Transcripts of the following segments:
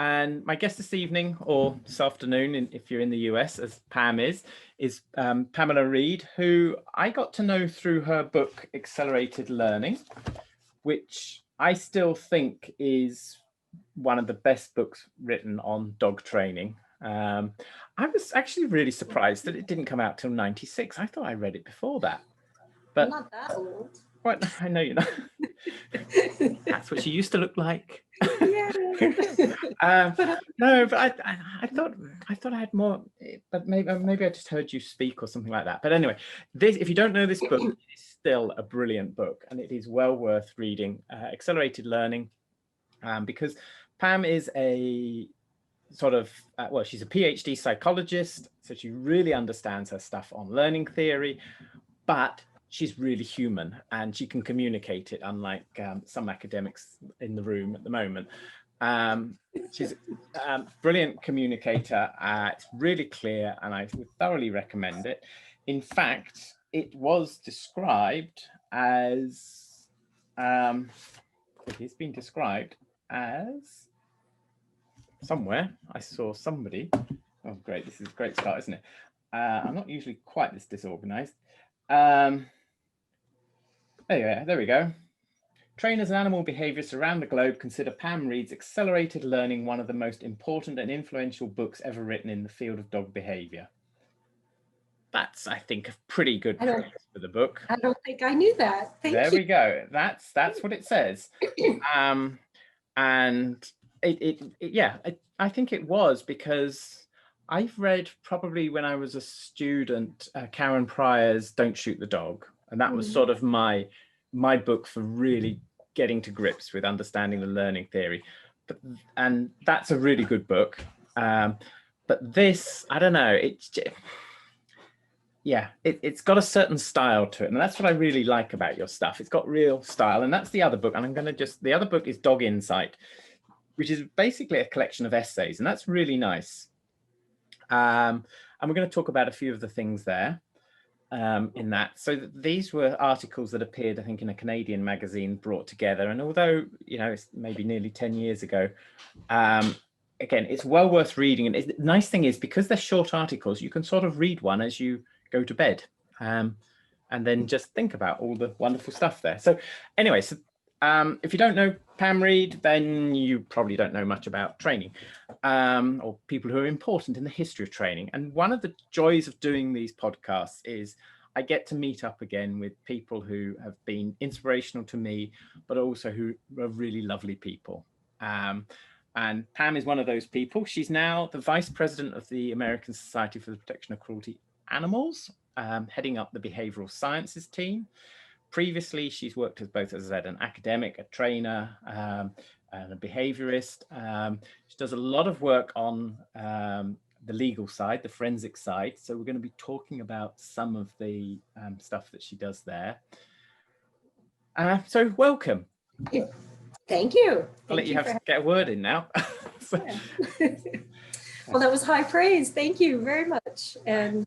And my guest this evening, or this afternoon, if you're in the US, as Pam is Pamela Reid, who I got to know through her book, Accelerated Learning, which I still think is one of the best books written on dog training. I was actually really surprised that it didn't come out till '96. I thought I read it before that. But I'm not that old. What? I know you're not. That's what she used to look like. Yeah. No, but I thought I had more, but maybe I just heard you speak or something like that. But anyway, if you don't know this book, it's still a brilliant book, and it is well worth reading. Accelerated Learning, because Pam is a sort of well, she's a PhD psychologist, so she really understands her stuff on learning theory, but she's really human and she can communicate it, unlike some academics in the room at the moment. She's a brilliant communicator. It's really clear, and I would thoroughly recommend it. In fact, it was described as, it has been described as, somewhere I saw somebody, oh great, this is a great start, isn't it? I'm not usually quite this disorganized. There we go. Trainers and animal behaviorists around the globe consider Pam Reid's Accelerated Learning one of the most important and influential books ever written in the field of dog behavior. That's, I think, a pretty good praise for the book. I don't think I knew that. Thank you. There we go. That's what it says. And I think it was because I've read, probably when I was a student, Karen Pryor's Don't Shoot the Dog. And that was sort of my book for really getting to grips with understanding the learning theory. And that's a really good book. But this, I don't know, it's got a certain style to it. And that's what I really like about your stuff. It's got real style. And that's the other book. And the other book is Dog Insight, which is basically a collection of essays. And that's really nice. And we're going to talk about a few of the things there. In that. So these were articles that appeared, I think, in a Canadian magazine, brought together. And although, it's maybe nearly 10 years ago, again, it's well worth reading. And the nice thing is, because they're short articles, you can sort of read one as you go to bed, and then just think about all the wonderful stuff there. So anyway, if you don't know Pam Reid, then you probably don't know much about training, or people who are important in the history of training. And one of the joys of doing these podcasts is I get to meet up again with people who have been inspirational to me, but also who are really lovely people. And Pam is one of those people. She's now the vice president of the American Society for the Protection of Cruelty Animals, heading up the behavioral sciences team. Previously, she's worked as both, as I said, an academic, a trainer, and a behaviorist. She does a lot of work on the legal side, the forensic side. So we're going to be talking about some of the stuff that she does there. So welcome. Thank you. I'll let you get a word in now. Well, that was high praise. Thank you very much. And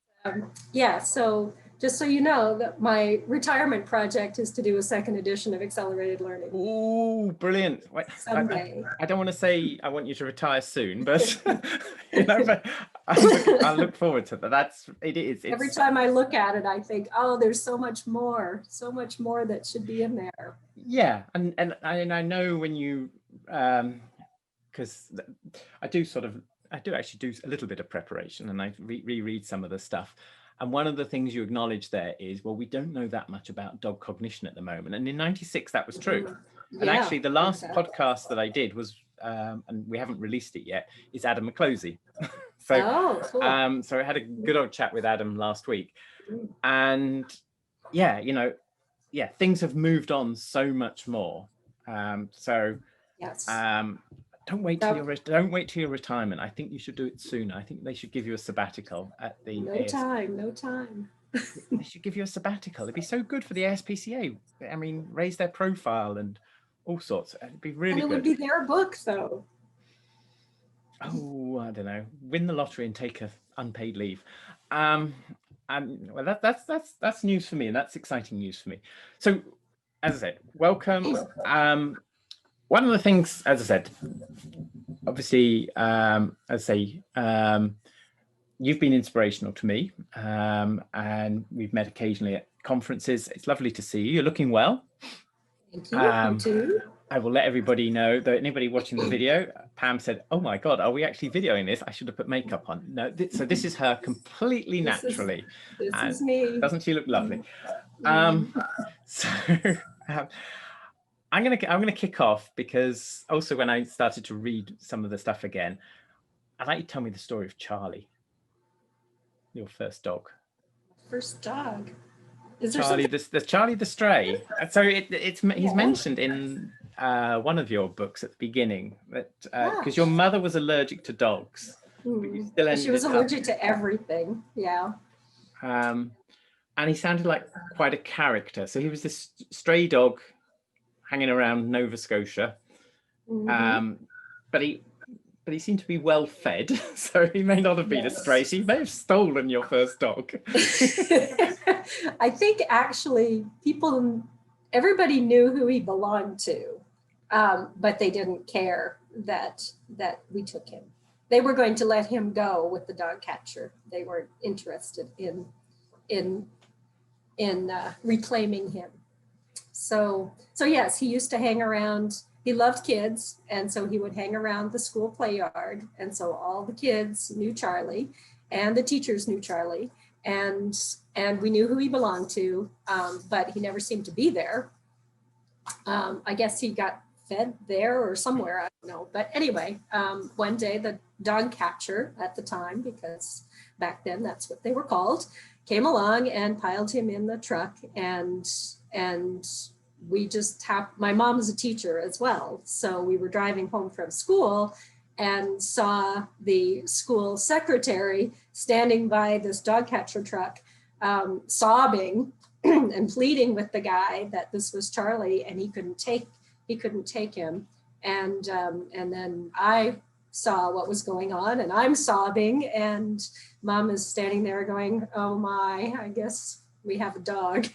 so just so you know, that my retirement project is to do a second edition of Accelerated Learning. Ooh, brilliant. Someday. I don't want to say I want you to retire soon, but but I look forward to that. Every time I look at it, I think, oh, there's so much more that should be in there. Yeah, and I know when you, because I do actually do a little bit of preparation, and I reread some of the stuff. And one of the things you acknowledge there is, well, we don't know that much about dog cognition at the moment. And in '96, that was true. And actually, the last podcast that I did was, and we haven't released it yet, is Adam McClosey. So, cool. So I had a good old chat with Adam last week. And things have moved on so much more. Yes. Don't wait till your retirement. I think you should do it sooner. I think they should give you a sabbatical at the No time. They should give you a sabbatical. It'd be so good for the ASPCA. I mean, raise their profile and all sorts. It'd be really good. And it would be their book, though. Oh, I don't know. Win the lottery and take a unpaid leave. Well, that's news for me, and that's exciting news for me. So, as I said, welcome. One of the things, as I said, obviously, I say, you've been inspirational to me, and we've met occasionally at conferences. It's lovely to see you. You're looking well. Thank you. You too. I will let everybody know that anybody watching the video, Pam said, "Oh my God, are we actually videoing this? I should have put makeup on." No, so this is her completely naturally. This is me. Doesn't she look lovely? So I'm gonna kick off, because also when I started to read some of the stuff again, I'd like you to tell me the story of Charlie, your first dog. First dog. Is there Charlie, the Charlie the Stray. So he's mentioned in one of your books at the beginning that because your mother was allergic to dogs, but you still ended She was up, allergic to everything. Yeah. and he sounded like quite a character. So he was this stray dog hanging around Nova Scotia, but he seemed to be well fed, so he may not have been a stray. So he may have stolen your first dog. I think actually everybody knew who he belonged to, but they didn't care that we took him. They were going to let him go with the dog catcher. They weren't interested in reclaiming him. So yes, he used to hang around. He loved kids, and so he would hang around the school play yard, and so all the kids knew Charlie, and the teachers knew Charlie, and we knew who he belonged to, but he never seemed to be there. I guess he got fed there or somewhere, I don't know. But anyway, one day the dog catcher at the time, because back then that's what they were called, came along and piled him in the truck, and we just my mom was a teacher as well. So we were driving home from school and saw the school secretary standing by this dog catcher truck, sobbing and pleading with the guy that this was Charlie and he couldn't take him. And then I saw what was going on, and I'm sobbing, and Mom is standing there going, "Oh my, I guess we have a dog."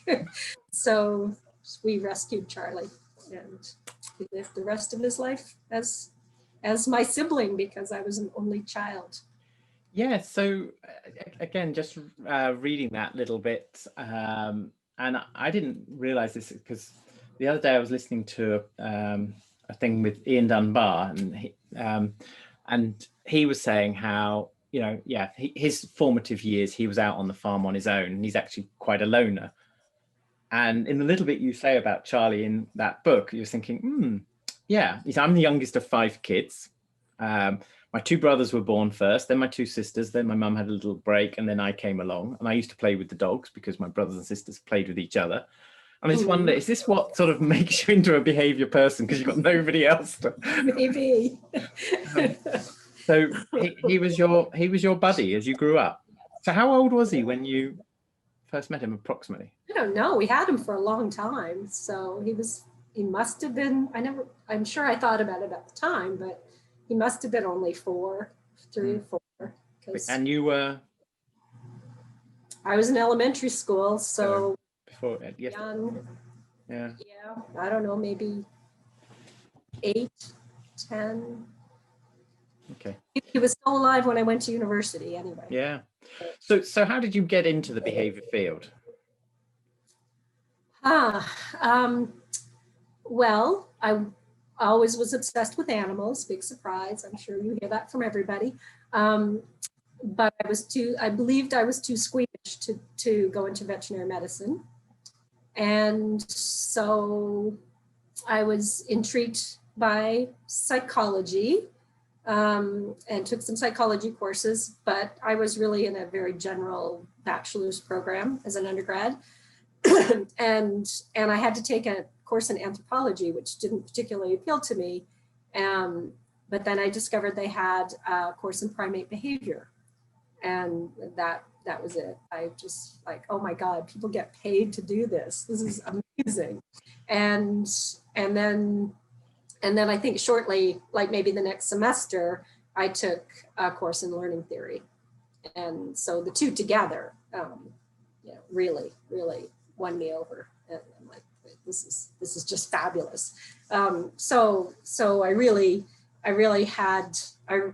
So we rescued Charlie, and he lived the rest of his life as my sibling, because I was an only child. Yeah, so again, just reading that little bit, and I didn't realize this, because the other day I was listening to a thing with Ian Dunbar, and he was saying how, his formative years, he was out on the farm on his own, and he's actually quite a loner. And in the little bit you say about Charlie in that book, you're thinking, yeah, I'm the youngest of 5 kids. My 2 brothers were born first, then my 2 sisters, then my mum had a little break, and then I came along, and I used to play with the dogs because my brothers and sisters played with each other. And I just wonder, is this what sort of makes you into a behavior person, because you've got nobody else to? Maybe. So he was your buddy as you grew up. So how old was he when you first met him, approximately? I don't know. We had him for a long time. So he must have been, I'm sure I thought about it at the time, but he must have been only 3 or 4. And you were? I was in elementary school, so before, yes. Young. Yeah, I don't know, maybe 8, 10. Okay. He was still alive when I went to university anyway. Yeah. So how did you get into the behavior field? Well, I always was obsessed with animals. Big surprise. I'm sure you hear that from everybody. But I believed I was too squeamish to go into veterinary medicine. And so I was intrigued by psychology, and took some psychology courses, but I was really in a very general bachelor's program as an undergrad. and I had to take a course in anthropology, which didn't particularly appeal to me. But then I discovered they had a course in primate behavior, and that was it. I just like, oh my God, people get paid to do this. This is amazing. And then I think shortly, like maybe the next semester, I took a course in learning theory. And so the two together, really, really won me over. And I'm like, this is just fabulous. So I I really had,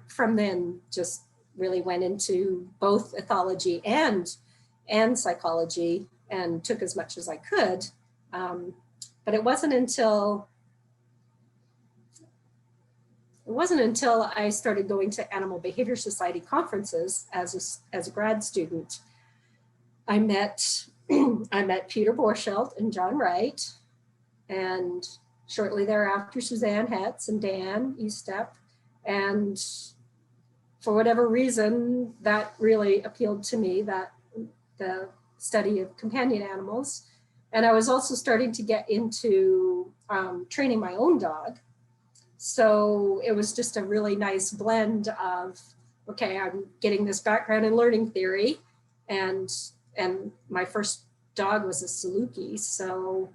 from then just really went into both ethology and psychology and took as much as I could. But it wasn't until I started going to Animal Behavior Society conferences as a grad student. I met Peter Borchelt and John Wright, and shortly thereafter, Suzanne Hetz and Dan Estep. And for whatever reason, that really appealed to me, that the study of companion animals. And I was also starting to get into training my own dog. So it was just a really nice blend of, okay, I'm getting this background in learning theory, and my first dog was a Saluki, so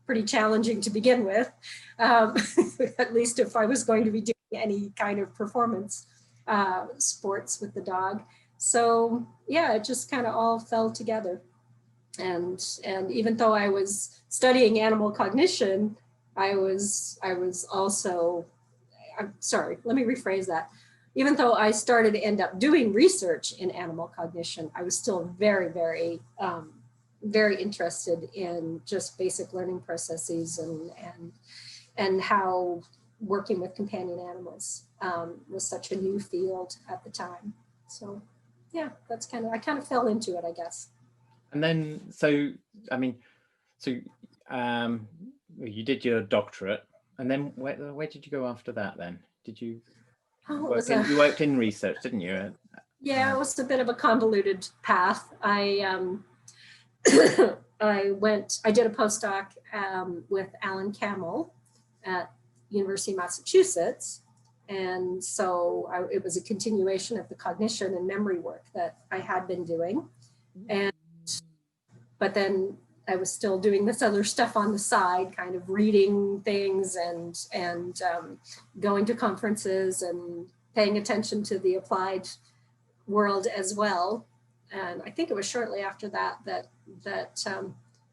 pretty challenging to begin with, at least if I was going to be doing any kind of performance sports with the dog. So yeah, it just kind of all fell together. And even though I was studying animal cognition, I was also, I'm sorry, let me rephrase that. Even though I started to end up doing research in animal cognition, I was still very, very, very interested in just basic learning processes and how working with companion animals was such a new field at the time. So yeah, that's I kind of fell into it, I guess. And then, so, I mean, so you did your doctorate, and then where did you go after that then? Did you you worked in research, didn't you? Yeah, it was a bit of a convoluted path. I did a postdoc with Alan Camel at University of Massachusetts. And so it was a continuation of the cognition and memory work that I had been doing. But then I was still doing this other stuff on the side, kind of reading things and going to conferences and paying attention to the applied world as well. And I think it was shortly after that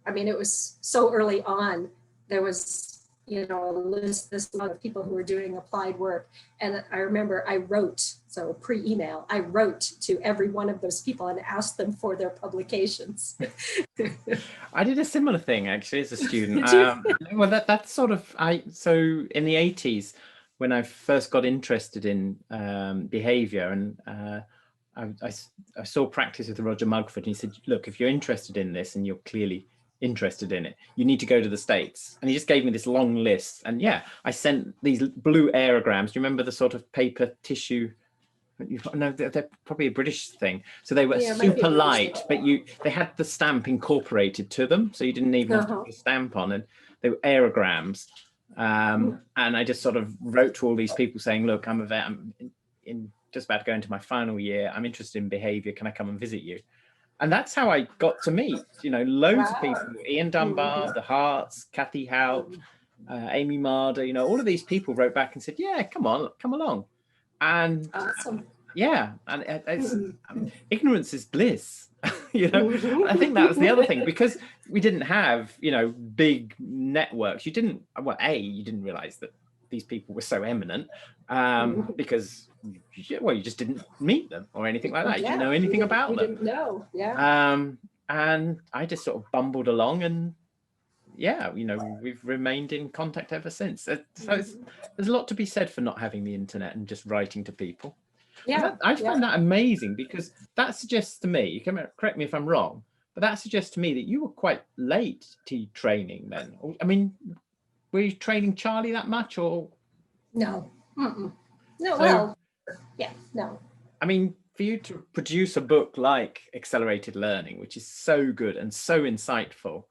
I mean, it was so early on, there was, this lot of people who were doing applied work. And I remember I wrote, so pre-email, I wrote to every one of those people and asked them for their publications. I did a similar thing actually as a student. Well, that's sort of, so in the 80s, when I first got interested in behavior, and I saw practice with Roger Mugford, and he said, look, if you're interested in this and you're clearly interested in it, you need to go to the States. And he just gave me this long list. And yeah, I sent these blue aerograms. Do you remember the sort of paper tissue? No, they're probably a British thing. So they were super light, but they had the stamp incorporated to them. So you didn't even have to put a stamp on, and they were aerograms. And I just sort of wrote to all these people saying, look, I'm a vet, I'm in just about to go into my final year. I'm interested in behavior. Can I come and visit you? And that's how I got to meet, loads of people, Ian Dunbar, the Harts, Kathy Haupt, Amy Marder, all of these people wrote back and said, yeah, come along. And awesome. Yeah, and it's, ignorance is bliss. I think that was the other thing, because we didn't have, big networks. You didn't realize that these people were so eminent because, you just didn't meet them or anything like that. You didn't know anything about them. Didn't know, and I just sort of bumbled along, and we've remained in contact ever since. So there's a lot to be said for not having the internet and just writing to people. I find that amazing, because that suggests to me, you can correct me if I'm wrong, but that suggests to me that you were quite late to training then. I mean, were you training Charlie that much, or? No. No, so, no. I mean, for you to produce a book like Accelerated Learning, which is so good and so insightful,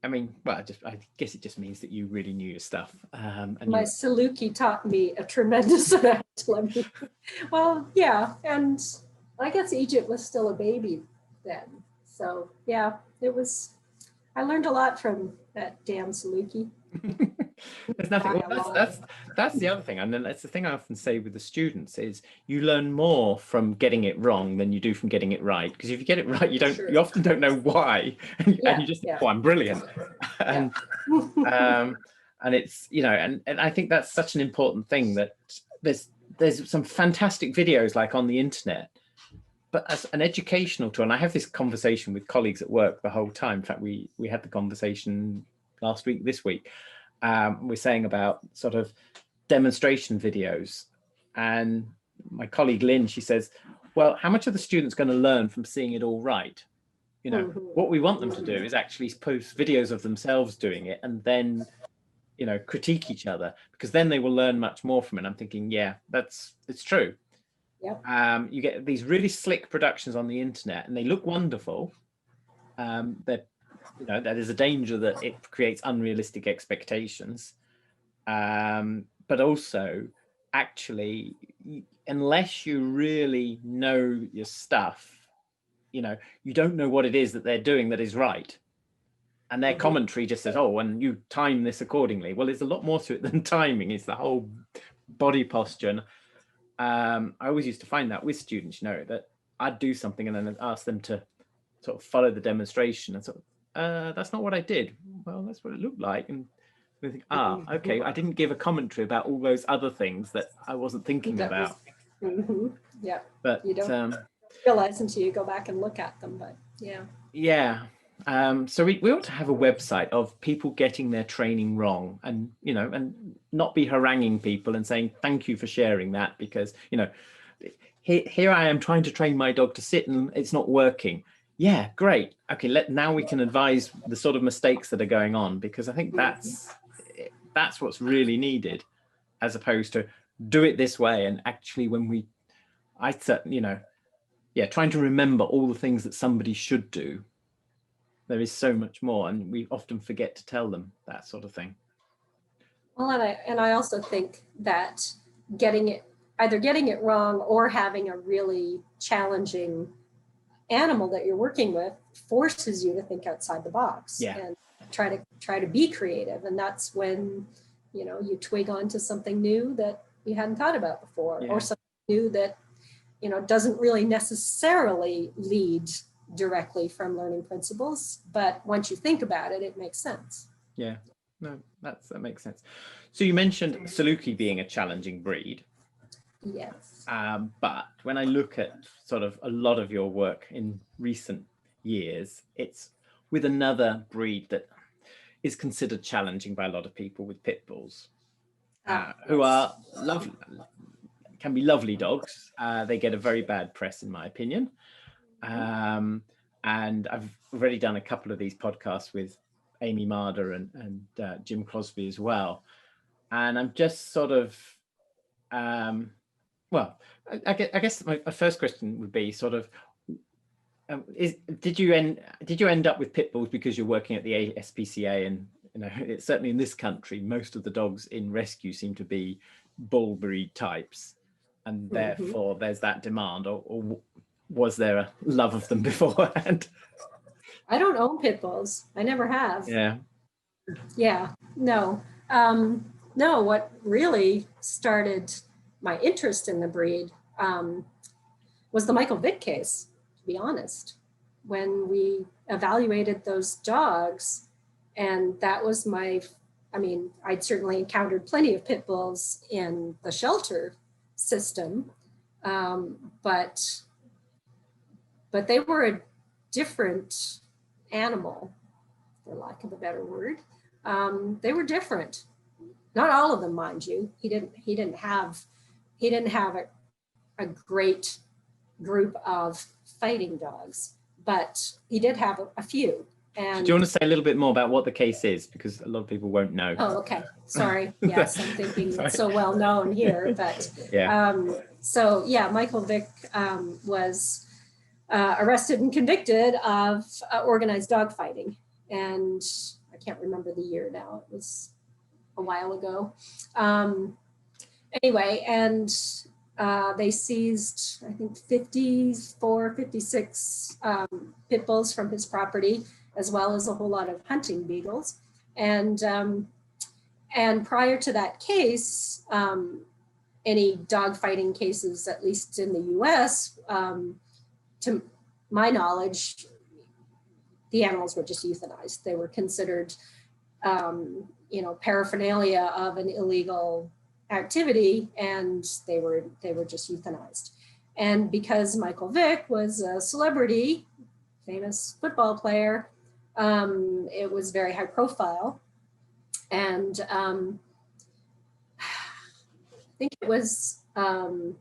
I mean, well, I guess it just means that you really knew your stuff. And my Saluki taught me a tremendous amount. Well, yeah, and I guess Egypt was still a baby then. So yeah, I learned a lot from that damn Saluki. There's nothing. Well, that's the other thing, and then that's the thing I often say with the students is you learn more from getting it wrong than you do from getting it right. Because if you get it right, you often don't know why, and you just think, oh, I'm brilliant. And it's, you know, and I think that's such an important thing, that there's some fantastic videos like on the internet, but as an educational tool, and I have this conversation with colleagues at work the whole time. In fact, we had the conversation last week, this week. We're saying about sort of demonstration videos, and my colleague Lynn, she says, well, how much are the students going to learn from seeing it all right? You know, what we want them to do is actually post videos of themselves doing it, and then, you know, critique each other, because then they will learn much more from it. I'm thinking, yeah, it's true. Yep. You get these really slick productions on the internet, and they look wonderful. That, you know, there's a danger that it creates unrealistic expectations. But also, actually, unless you really know your stuff, you know, you don't know what it is that they're doing that is right. And their commentary just says, oh, and you time this accordingly. Well, there's a lot more to it than timing. It's the whole body posture. I always used to find that with students, you know, that I'd do something and then I'd ask them to sort of follow the demonstration, and sort of, that's not what I did. Well, that's what it looked like. And they think, okay, I didn't give a commentary about all those other things that I wasn't thinking about. Yeah. But you don't realize until you go back and look at them, but yeah. Yeah. So we ought to have a website of people getting their training wrong, and, you know, and not be haranguing people and saying, thank you for sharing that, because, you know, here I am trying to train my dog to sit and it's not working. Yeah, great. Okay, now we can advise the sort of mistakes that are going on, because I think that's what's really needed, as opposed to do it this way. And actually, you know, yeah, trying to remember all the things that somebody should do. There is so much more, and we often forget to tell them that sort of thing. Well, and I also think that either getting it wrong or having a really challenging animal that you're working with forces you to think outside the box and try to be creative. And that's when, you know, you twig onto something new that you hadn't thought about before, or something new that, you know, doesn't really necessarily lead directly from learning principles, but once you think about it, it makes sense. Yeah, no, that makes sense. So you mentioned Saluki being a challenging breed. Yes. But when I look at sort of a lot of your work in recent years, it's with another breed that is considered challenging by a lot of people, with pit bulls, who are lovely, can be lovely dogs. They get a very bad press, in my opinion. And I've already done a couple of these podcasts with Amy Marder and Jim Crosby as well. And I'm just sort of, well, I guess my first question would be sort of, did you end up with pit bulls because you're working at the ASPCA? And, you know, it's certainly in this country, most of the dogs in rescue seem to be bull breed types, and therefore there's that demand, or was there a love of them beforehand? I don't own pit bulls. I never have. Yeah. No. No, what really started my interest in the breed was the Michael Vick case, to be honest. When we evaluated those dogs, and that was I'd certainly encountered plenty of pit bulls in the shelter system, but they were a different animal, for lack of a better word. They were different. Not all of them, mind you. He didn't have a great group of fighting dogs, but he did have a few. And do you want to say a little bit more about what the case is, because a lot of people won't know? Oh, okay. Sorry. Yes, I'm thinking it's so well known here, but so yeah, Michael Vick was arrested and convicted of organized dog fighting, and I can't remember the year now. It was a while ago. Anyway, and they seized, I think, 56 pit bulls from his property, as well as a whole lot of hunting beagles. And prior to that case, any dog fighting cases, at least in the US, to my knowledge, the animals were just euthanized. They were considered, paraphernalia of an illegal activity, and they were just euthanized. And because Michael Vick was a celebrity, famous football player, it was very high profile. And I think it was Department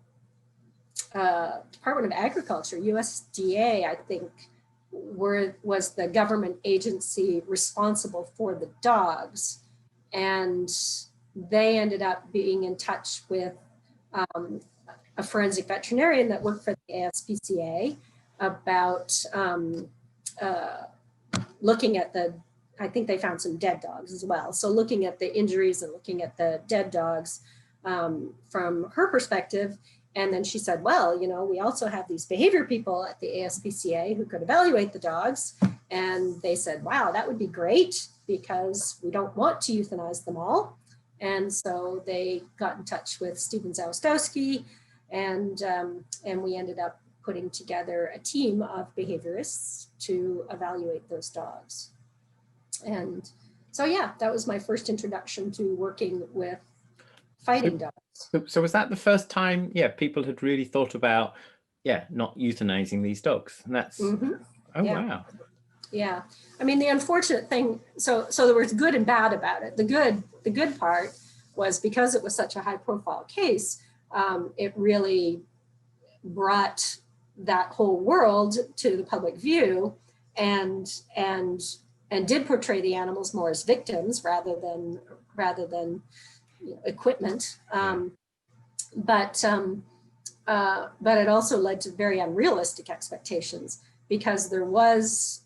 of Agriculture, USDA, I think, was the government agency responsible for the dogs. And they ended up being in touch with a forensic veterinarian that worked for the ASPCA about looking at I think they found some dead dogs as well. So looking at the injuries and looking at the dead dogs from her perspective. And then she said, well, we also have these behavior people at the ASPCA who could evaluate the dogs. And they said, wow, that would be great because we don't want to euthanize them all. And so they got in touch with Stephen Zawistowski, and we ended up putting together a team of behaviorists to evaluate those dogs. And so, yeah, that was my first introduction to working with fighting dogs. So was that the first time, people had really thought about, not euthanizing these dogs? And that's, oh, wow. Yeah, I mean, the unfortunate thing, so there was good and bad about it. The good part was because it was such a high profile case, it really brought that whole world to the public view and did portray the animals more as victims rather than equipment. But it also led to very unrealistic expectations because there was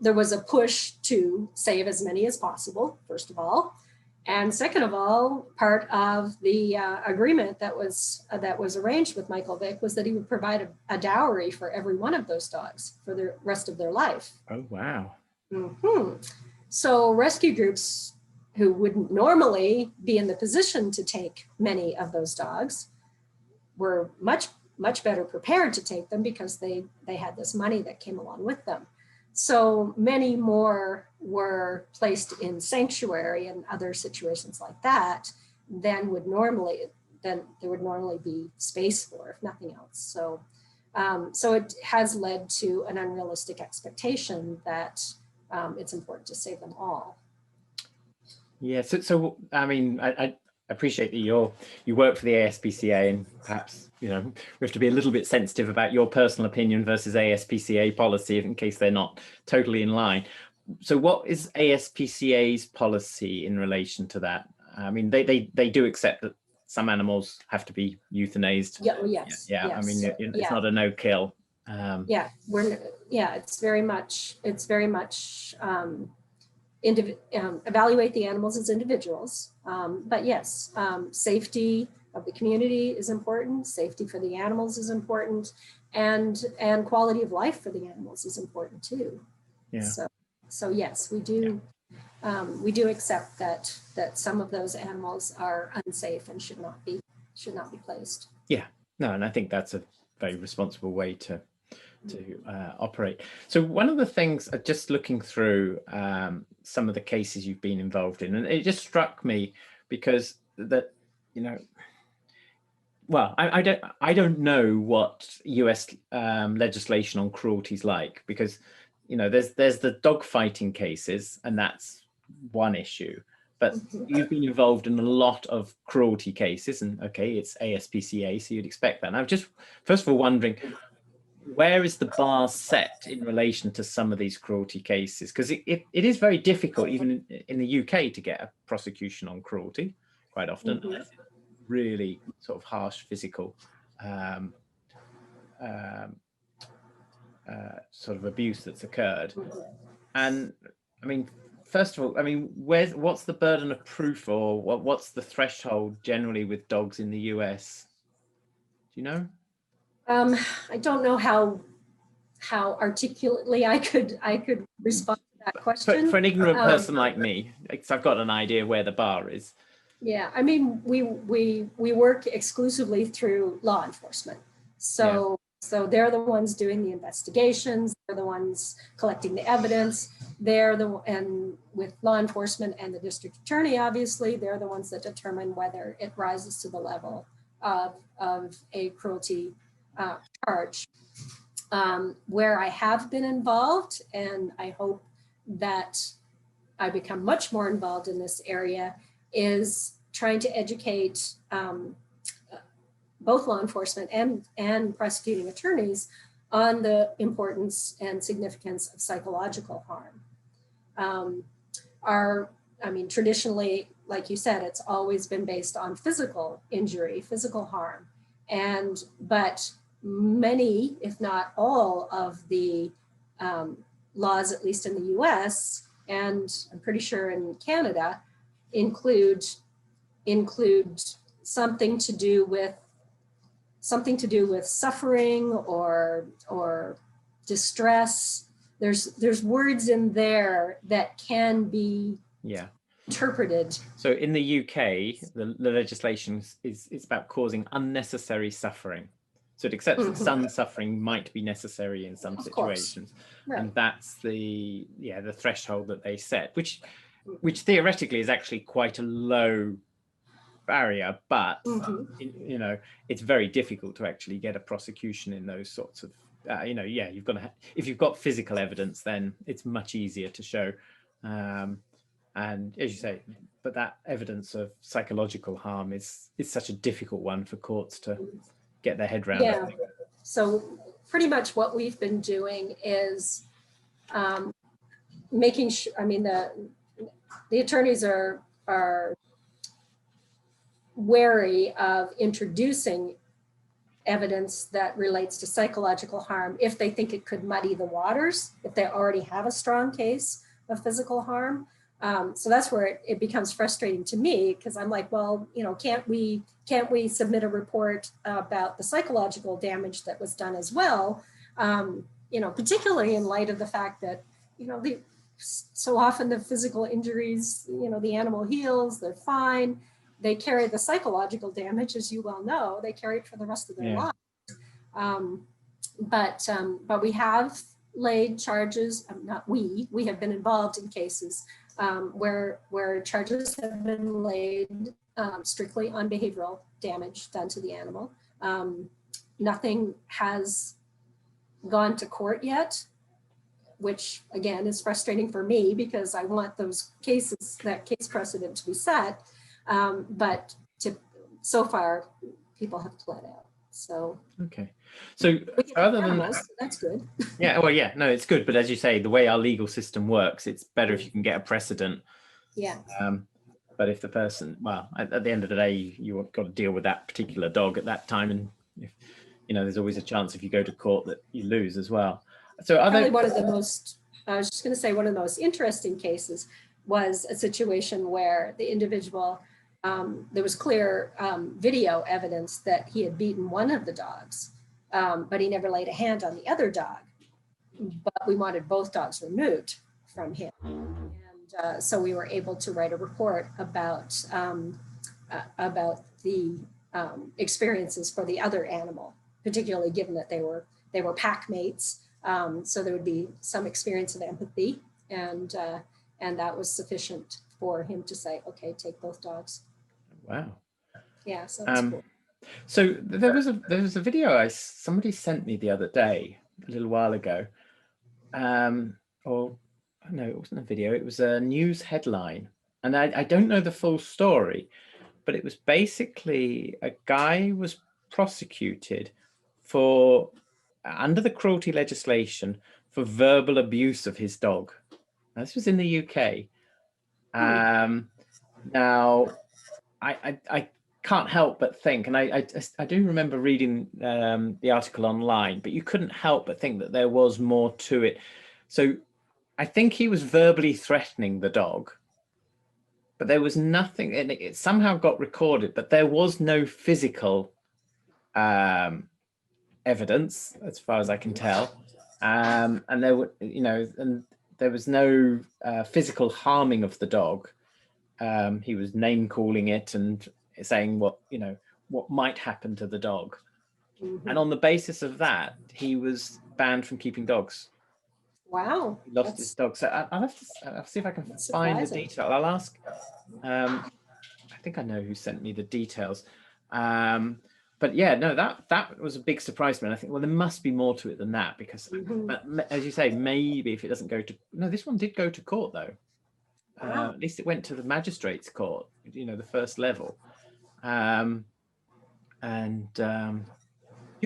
a push to save as many as possible, first of all. And second of all, part of the agreement that was arranged with Michael Vick was that he would provide a dowry for every one of those dogs for the rest of their life. Oh, wow. Mm-hmm. So rescue groups who wouldn't normally be in the position to take many of those dogs were much, much better prepared to take them because they had this money that came along with them. So many more were placed in sanctuary and other situations like that than there would normally be space for, if nothing else. So it has led to an unrealistic expectation that it's important to save them all. Yeah. So I mean, I appreciate that you work for the ASPCA, and perhaps we have to be a little bit sensitive about your personal opinion versus ASPCA policy in case they're not totally in line. So what is ASPCA's policy in relation to that? I mean, they do accept that some animals have to be euthanized. Yeah. Well, yes. Yeah. Yes. I mean, it's not a no kill. It's very much evaluate the animals as individuals. But yes, safety of the community is important. Safety for the animals is important, and quality of life for the animals is important too. Yeah. So yes, we do. We do accept that some of those animals are unsafe and should not be placed. Yeah. No, and I think that's a very responsible way to operate. So one of the things, just looking through some of the cases you've been involved in, and it just struck me because well, I don't know what US legislation on cruelty is like, because there's the dog fighting cases, and that's one issue. But you've been involved in a lot of cruelty cases, and okay, it's ASPCA, so you'd expect that. And I'm just first of all wondering, where is the bar set in relation to some of these cruelty cases? Because it is very difficult, even in the UK, to get a prosecution on cruelty quite often. Really sort of harsh physical sort of abuse that's occurred. And I mean, first of all, I mean, what's the burden of proof, or what's the threshold generally with dogs in the US? Do you know? I don't know how articulately I could respond to that question. For an ignorant person like me, because I've got an idea where the bar is. Yeah, I mean, we work exclusively through law enforcement. So they're the ones doing the investigations, they're the ones collecting the evidence. and with law enforcement and the district attorney, obviously, they're the ones that determine whether it rises to the level of a cruelty charge. Where I have been involved, and I hope that I become much more involved in this area, is trying to educate both law enforcement and prosecuting attorneys on the importance and significance of psychological harm. Traditionally, like you said, it's always been based on physical injury, physical harm, but many, if not all, of the laws, at least in the US, and I'm pretty sure in Canada, include something to do with suffering or distress. There's words in there that can be interpreted. So in the UK, the legislation is about causing unnecessary suffering. So it accepts that some suffering might be necessary in some situations, right. And that's the threshold that they set, which theoretically is actually quite a low barrier, but you know, it's very difficult to actually get a prosecution in those sorts of you've got to if you've got physical evidence, then it's much easier to show, and as you say, but that evidence of psychological harm is such a difficult one for courts to get their head around. Yeah. So pretty much what we've been doing is making sure, the attorneys are wary of introducing evidence that relates to psychological harm if they think it could muddy the waters, if they already have a strong case of physical harm. So that's where it becomes frustrating to me, because I'm like, well, can't we submit a report about the psychological damage that was done as well? Particularly in light of the fact that, so often the physical injuries, the animal heals, they're fine. They carry the psychological damage, as you well know, they carry it for the rest of their lives. But we have laid charges, we have been involved in cases where charges have been laid strictly on behavioral damage done to the animal. Nothing has gone to court yet, which again is frustrating for me because I want those cases, that case precedent to be set. But so far, people have pled out. So okay, so other than that, that's good. Yeah, well, yeah, no, it's good. But as you say, the way our legal system works, it's better if you can get a precedent. Yeah. But if the person, well, at the end of the day, you've got to deal with that particular dog at that time, and if, there's always a chance if you go to court that you lose as well. So probably one of the most, I was just going to say, one of the most interesting cases was a situation where the individual, there was clear video evidence that he had beaten one of the dogs, but he never laid a hand on the other dog. But we wanted both dogs removed from him. And so we were able to write a report about the experiences for the other animal, particularly given that they were pack mates. So there would be some experience of empathy, and that was sufficient for him to say, okay, take both dogs. Wow. Yeah, so that's cool. So there was a video somebody sent me the other day, a little while ago, or no, it wasn't a video, it was a news headline, and I don't know the full story, but it was basically a guy was prosecuted for, under the cruelty legislation, for verbal abuse of his dog. Now, this was in the UK. Now, I can't help but think, and I do remember reading the article online, but you couldn't help but think that there was more to it. So I think he was verbally threatening the dog, but there was nothing, and it somehow got recorded, but there was no physical evidence, as far as I can tell, and there were, and there was no physical harming of the dog. He was name calling it and saying what might happen to the dog, and on the basis of that, he was banned from keeping dogs. Wow. He lost his dog. So I'll have to I'll see if I can find the surprising. detail. I'll ask. I think I know who sent me the details. But yeah, no, that was a big surprise to me. And I think, well, there must be more to it than that, because, but as you say, maybe if it doesn't go to, no, this one did go to court though. Wow. At least it went to the magistrates court, you know, the first level. You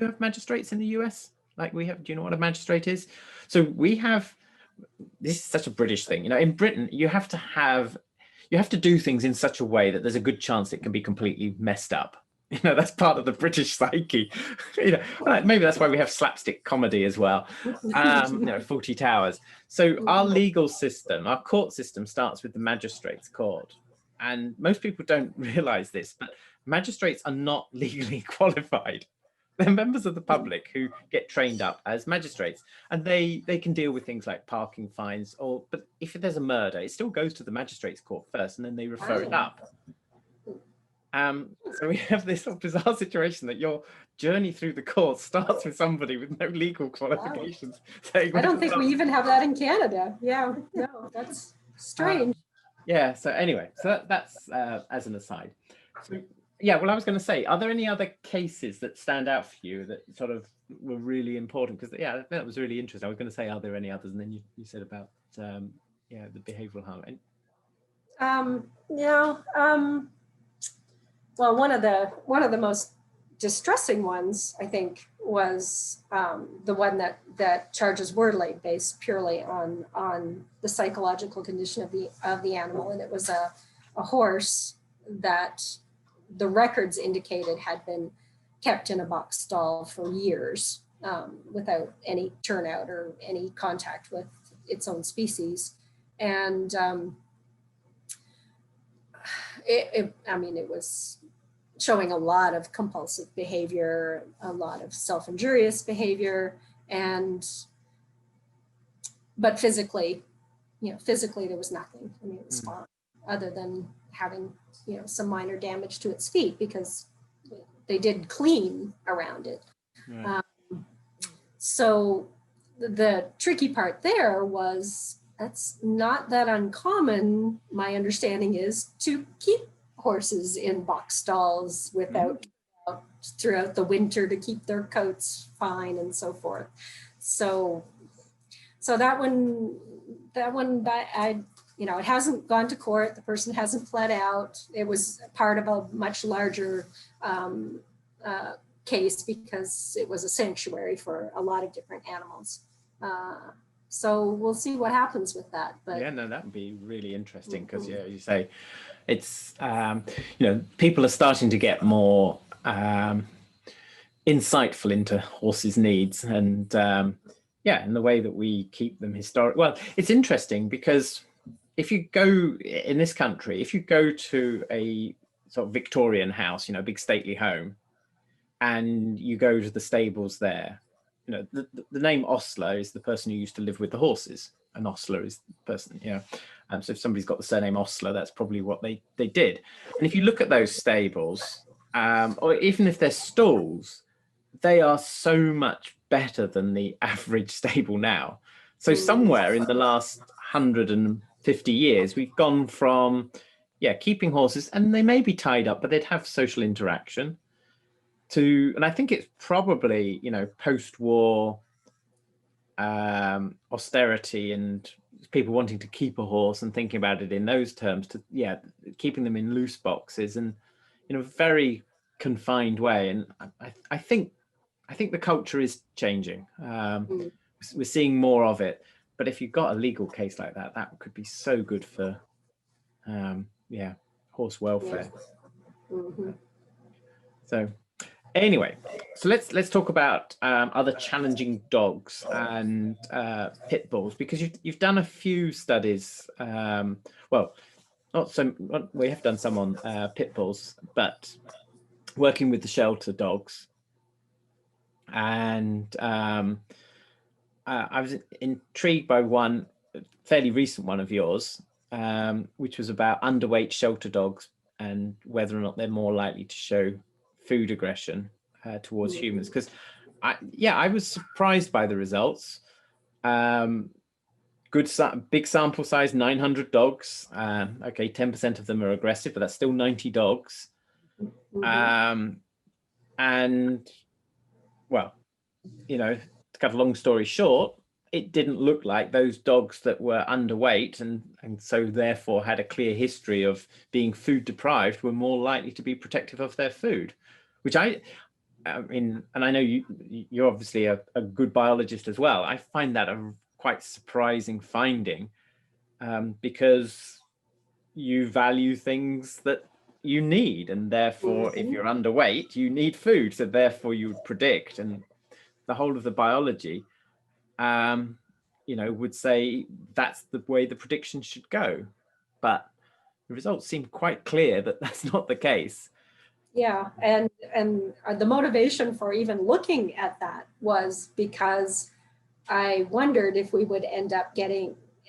have magistrates in the US like we have? Do you know what a magistrate is? So we have, this is such a British thing, you know, in Britain, you have to do things in such a way that there's a good chance it can be completely messed up. You know, that's part of the British psyche. You know, maybe that's why we have slapstick comedy as well. You know, Fawlty Towers. So our legal system, our court system, starts with the magistrates' court, and most people don't realise this, but magistrates are not legally qualified. They're members of the public who get trained up as magistrates, and they can deal with things like parking fines, but if there's a murder, it still goes to the magistrates' court first, and then they refer it up. So we have this sort of bizarre situation that your journey through the court starts with somebody with no legal qualifications. Wow. I don't think we even have that in Canada. Yeah, no, that's strange. Yeah, so anyway, so that's as an aside. So, yeah, well, I was going to say, are there any other cases that stand out for you that sort of were really important? Because, yeah, that was really interesting. I was going to say, are there any others? And then you said about, yeah, the behavioral harm. Well, one of the most distressing ones, I think, was the one that charges Wordley, based purely on the psychological condition of the animal, and it was a horse that the records indicated had been kept in a box stall for years without any turnout or any contact with its own species, and it was showing a lot of compulsive behavior, a lot of self-injurious behavior, but physically there was nothing. I mean, it was fine, other than having, some minor damage to its feet, because they did clean around it. Right. So the tricky part there was, that's not that uncommon, my understanding is, to keep horses in box stalls throughout the winter to keep their coats fine and so forth. So that one, it hasn't gone to court. The person hasn't pled out. It was part of a much larger case, because it was a sanctuary for a lot of different animals. So we'll see what happens with that. But yeah, no, that would be really interesting, because yeah, you say it's people are starting to get more insightful into horses' needs, and in the way that we keep them historic. Well, it's interesting, because if you go in this country, if you go to a sort of Victorian house, big stately home, and you go to the stables there, the name ostler is the person who used to live with the horses. An ostler is the person, so if somebody's got the surname Ostler, that's probably what they did. And if you look at those stables, or even if they're stalls, they are so much better than the average stable now. So somewhere in the last 150 years, we've gone from, keeping horses, and they may be tied up, but they'd have social interaction, and I think it's probably, post-war austerity and people wanting to keep a horse and thinking about it in those terms, to keeping them in loose boxes and in a very confined way. And I think the culture is changing. We're seeing more of it, but if you've got a legal case like that, that could be so good for horse welfare. So anyway, so let's talk about other challenging dogs and pit bulls, because you've done a few studies. Well, we have done some on pit bulls, but working with the shelter dogs. And I was intrigued by one fairly recent one of yours, which was about underweight shelter dogs and whether or not they're more likely to show food aggression towards humans. Because I was surprised by the results. good, big sample size, 900 dogs. Okay, 10% of them are aggressive, but that's still 90 dogs. And well, you know, to cut a long story short, it didn't look like those dogs that were underweight and so therefore had a clear history of being food deprived were more likely to be protective of their food, which I mean, and I know you're obviously a good biologist as well. I find that a quite surprising finding, because you value things that you need, and therefore if you're underweight, you need food, so therefore you would predict, and the whole of the biology you know, would say that's the way the prediction should go, but the results seem quite clear that that's not the case. Yeah, and the motivation for even looking at that was because I wondered if we would end up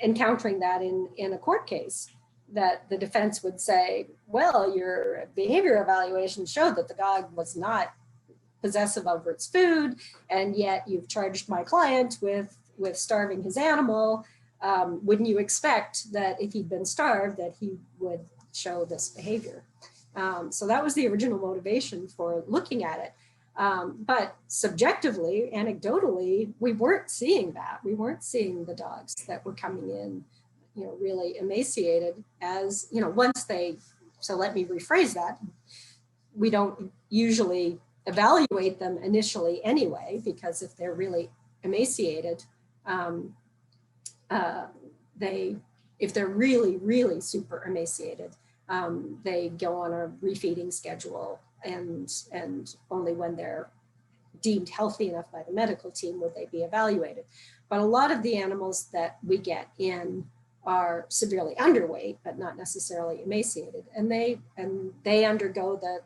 encountering that in a court case, that the defense would say, well, your behavior evaluation showed that the dog was not possessive over its food, and yet you've charged my client with starving his animal. Wouldn't you expect that if he'd been starved that he would show this behavior? So that was the original motivation for looking at it. But subjectively, anecdotally, we weren't seeing that. We weren't seeing the dogs that were coming in, you know, really emaciated as, you know, so let me rephrase that. We don't usually evaluate them initially anyway, because if they're really emaciated, if they're really, really super emaciated, they go on a refeeding schedule, and only when they're deemed healthy enough by the medical team would they be evaluated. But a lot of the animals that we get in are severely underweight, but not necessarily emaciated, and they undergo the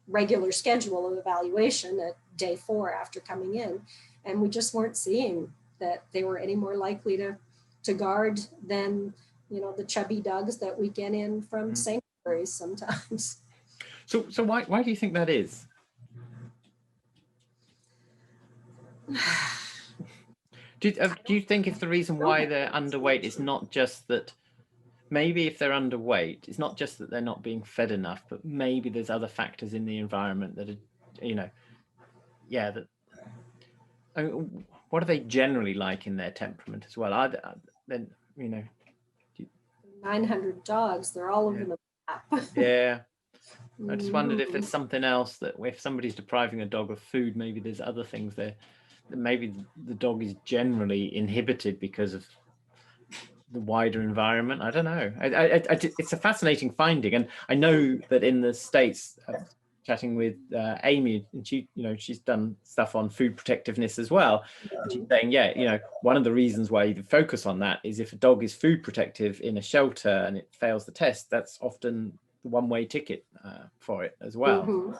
regular schedule of evaluation at day 4 after coming in, and we just weren't seeing that they were any more likely to guard than, you know, the chubby dogs that we get in from sanctuaries sometimes. So why do you think that is? Do you think if the reason why they're underweight is not just that, maybe if they're underweight, it's not just that they're not being fed enough, but maybe there's other factors in the environment that are, you know, yeah, that, I mean, what are they generally like in their temperament as well? Then, you know, 900 dogs, they're all over the map. Yeah. I just wondered if there's something else, that if somebody's depriving a dog of food, maybe there's other things there. Maybe the dog is generally inhibited because of the wider environment. I don't know. It's a fascinating finding, and I know that in the States, chatting with Amy, and she, you know, she's done stuff on food protectiveness as well. And she's saying, yeah, you know, one of the reasons why you focus on that is if a dog is food protective in a shelter and it fails the test, that's often the one-way ticket for it as well.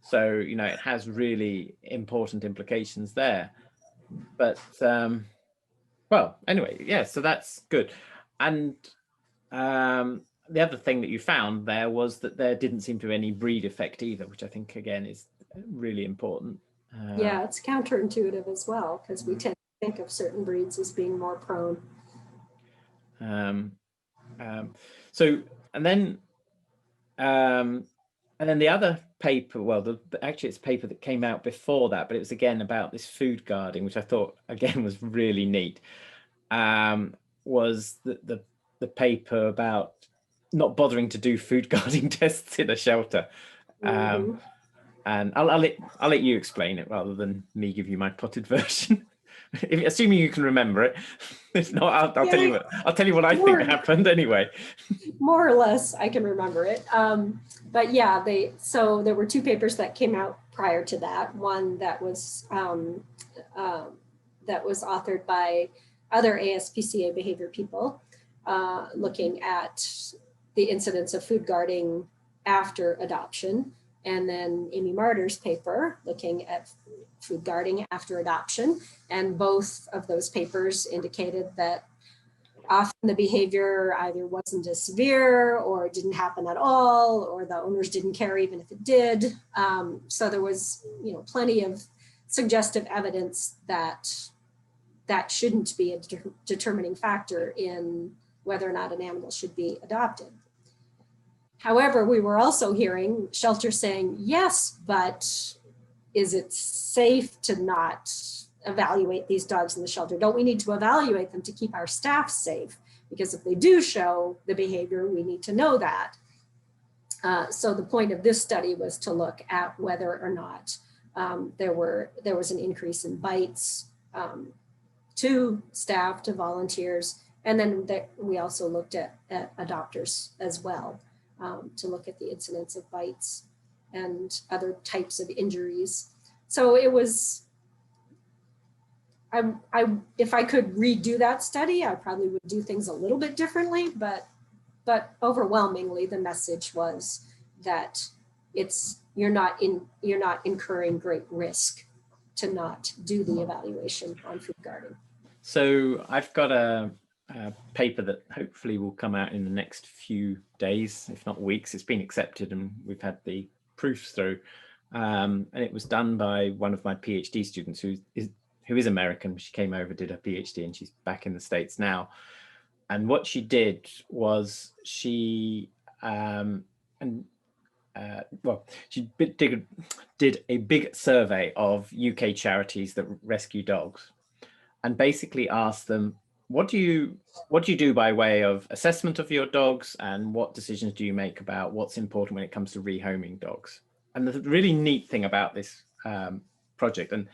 So, you know, it has really important implications there. But well, anyway, yeah, so that's good. And the other thing that you found there was that there didn't seem to be any breed effect either, which I think, again, is really important. Yeah, it's counterintuitive as well, because we tend to think of certain breeds as being more prone. So, and then the other paper, well, actually it's a paper that came out before that, but it was again about this food guarding, which I thought again was really neat. Was the paper about not bothering to do food guarding tests in a shelter. And I'll let you explain it rather than me give you my potted version. Assuming you can remember it. If not, I'll tell you what I think happened anyway. More or less, I can remember it. But yeah, so there were 2 papers that came out prior to that. One that was authored by other ASPCA behavior people, looking at the incidence of food guarding after adoption, and then Amy Marder's paper looking at food guarding after adoption. And both of those papers indicated that often the behavior either wasn't as severe or didn't happen at all, or the owners didn't care even if it did. So there was, you know, plenty of suggestive evidence that that shouldn't be a determining factor in whether or not an animal should be adopted. However, we were also hearing shelters saying, yes, but is it safe to not evaluate these dogs in the shelter? Don't we need to evaluate them to keep our staff safe? Because if they do show the behavior, we need to know that. So the point of this study was to look at whether or not there was an increase in bites to staff, to volunteers, and then we also looked at adopters as well to look at the incidence of bites and other types of injuries. So it was, if I could redo that study, I probably would do things a little bit differently, but overwhelmingly the message was that you're not incurring great risk to not do the evaluation on food guarding. So I've got a paper that hopefully will come out in the next few days, if not weeks. It's been accepted and we've had the proofs through. And it was done by one of my PhD students who is American. She came over, did her PhD, and she's back in the States now. And what she did was she she did a big survey of UK charities that rescue dogs, and basically asked them, what do you do by way of assessment of your dogs, and what decisions do you make about what's important when it comes to rehoming dogs? And the really neat thing about this project, and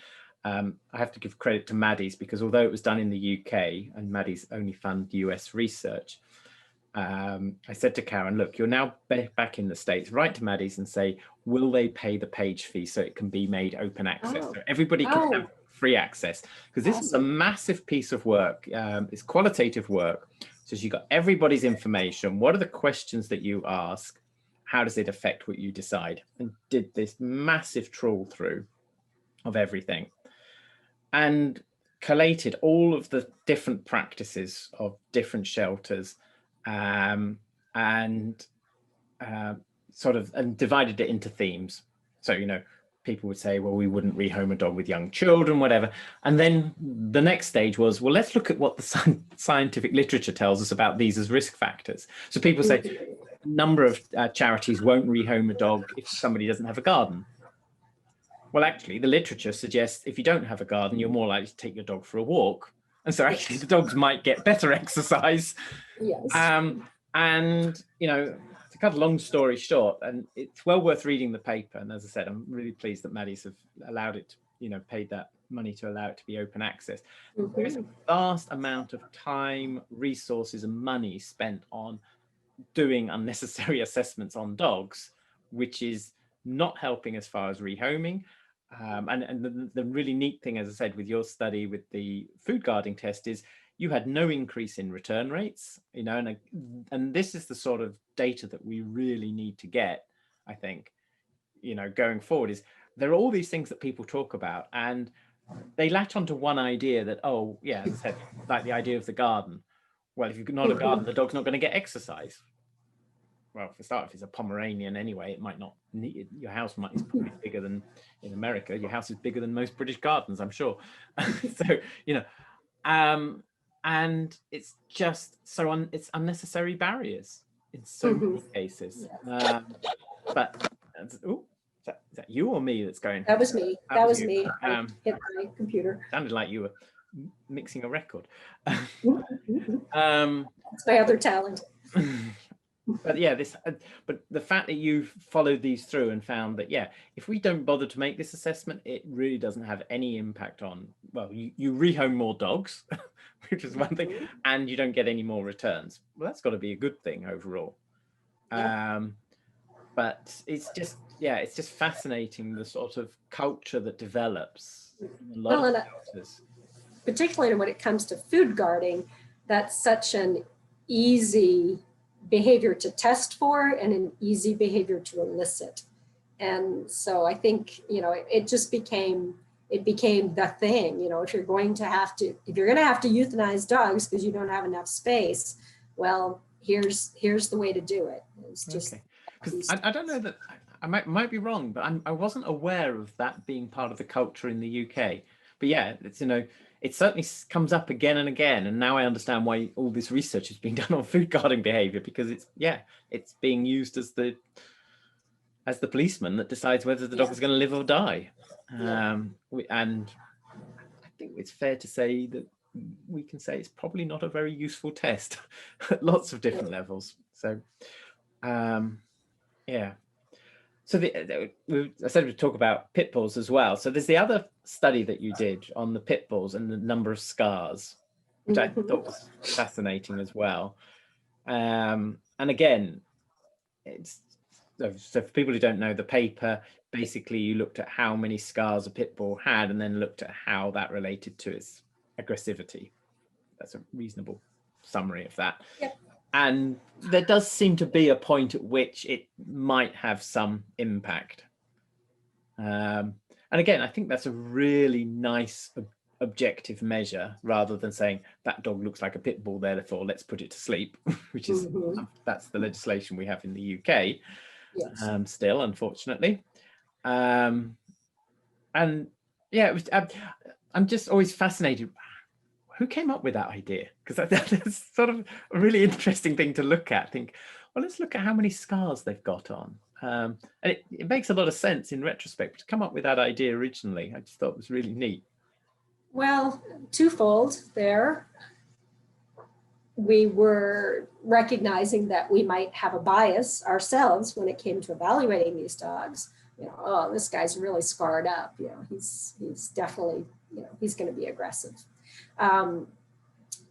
I have to give credit to Maddie's, because although it was done in the UK and Maddie's only fund US research, I said to Karen, look, you're now back in the States, write to Maddie's and say, will they pay the page fee so it can be made open access? So everybody can have free access, because this is a massive piece of work. It's qualitative work. So you got everybody's information. What are the questions that you ask? How does it affect what you decide? And did this massive trawl through of everything and collated all of the different practices of different shelters, and divided it into themes. So, you know, people would say, well, we wouldn't rehome a dog with young children, whatever. And then the next stage was, well, let's look at what the scientific literature tells us about these as risk factors. So people say a number of charities won't rehome a dog if somebody doesn't have a garden. Well, actually, the literature suggests if you don't have a garden, you're more likely to take your dog for a walk. And so actually the dogs might get better exercise. Yes. And, you know, to cut a long story short, and it's well worth reading the paper. And as I said, I'm really pleased that Maddie's have allowed it, you know, paid that money to allow it to be open access. There is a vast amount of time, resources and money spent on doing unnecessary assessments on dogs, which is not helping as far as rehoming. And the really neat thing, as I said, with your study with the food guarding test is you had no increase in return rates, you know, and this is the sort of data that we really need to get, I think, you know, going forward. Is there are all these things that people talk about and they latch onto one idea that, oh yeah, as I said, like the idea of the garden. Well, if you've not a garden, the dog's not going to get exercise. Well, for start, if it's a Pomeranian anyway, it might not need, your house is probably bigger than in America. Your house is bigger than most British gardens, I'm sure. So, you know, and it's just it's unnecessary barriers in so many cases. But oh, is that you or me that's going? That was me. That was me. I hit my computer. Sounded like you were mixing a record. That's my other talent. But yeah, but the fact that you've followed these through and found that, yeah, if we don't bother to make this assessment, it really doesn't have any impact on, well, you rehome more dogs, which is one thing, and you don't get any more returns. Well, that's got to be a good thing overall. Yeah. But it's just, yeah, it's just fascinating, the sort of culture that develops in a lot of shelters. Particularly when it comes to food guarding, that's such an easy behavior to test for and an easy behavior to elicit. And so I think, you know, it became the thing, you know, if you're going to have to euthanize dogs because you don't have enough space, well, here's the way to do it. It's just, okay. I don't know that, I might be wrong, but I wasn't aware of that being part of the culture in the UK. But yeah, it's, you know, it certainly comes up again and again. And now I understand why all this research is being done on food guarding behavior, because it's, yeah, it's being used as the policeman that decides whether the dog is going to live or die. And I think it's fair to say that we can say it's probably not a very useful test at lots of different levels. So, yeah. So I said we'd talk about pit bulls as well. So there's the other study that you did on the pit bulls and the number of scars, which I thought was fascinating as well. And again, it's, so for people who don't know the paper, basically you looked at how many scars a pit bull had and then looked at how that related to its aggressivity. That's a reasonable summary of that. Yep. And there does seem to be a point at which it might have some impact. And again, I think that's a really nice objective measure, rather than saying that dog looks like a pit bull, therefore let's put it to sleep, which is, that's the legislation we have in the UK. Yes. Still, unfortunately. And yeah, it was, I'm just always fascinated. Who came up with that idea? Because that's sort of a really interesting thing to look at. Think, well, let's look at how many scars they've got on. And it makes a lot of sense in retrospect. But to come up with that idea originally, I just thought it was really neat. Well, twofold there. We were recognizing that we might have a bias ourselves when it came to evaluating these dogs. You know, oh, this guy's really scarred up. You know, he's definitely, you know, he's going to be aggressive.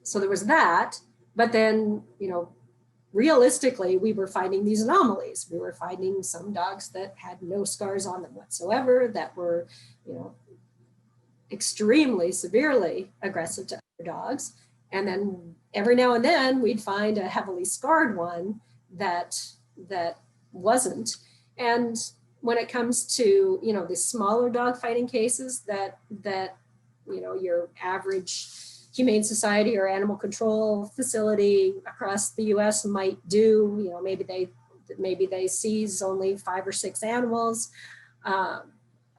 So there was that, but then, you know, realistically, we were finding these anomalies. We were finding some dogs that had no scars on them whatsoever, that were, you know, extremely severely aggressive to other dogs. And then every now and then we'd find a heavily scarred one that wasn't. And when it comes to, you know, the smaller dog fighting cases that you know, your average humane society or animal control facility across the US might do, you know, maybe they seize only 5 or 6 animals.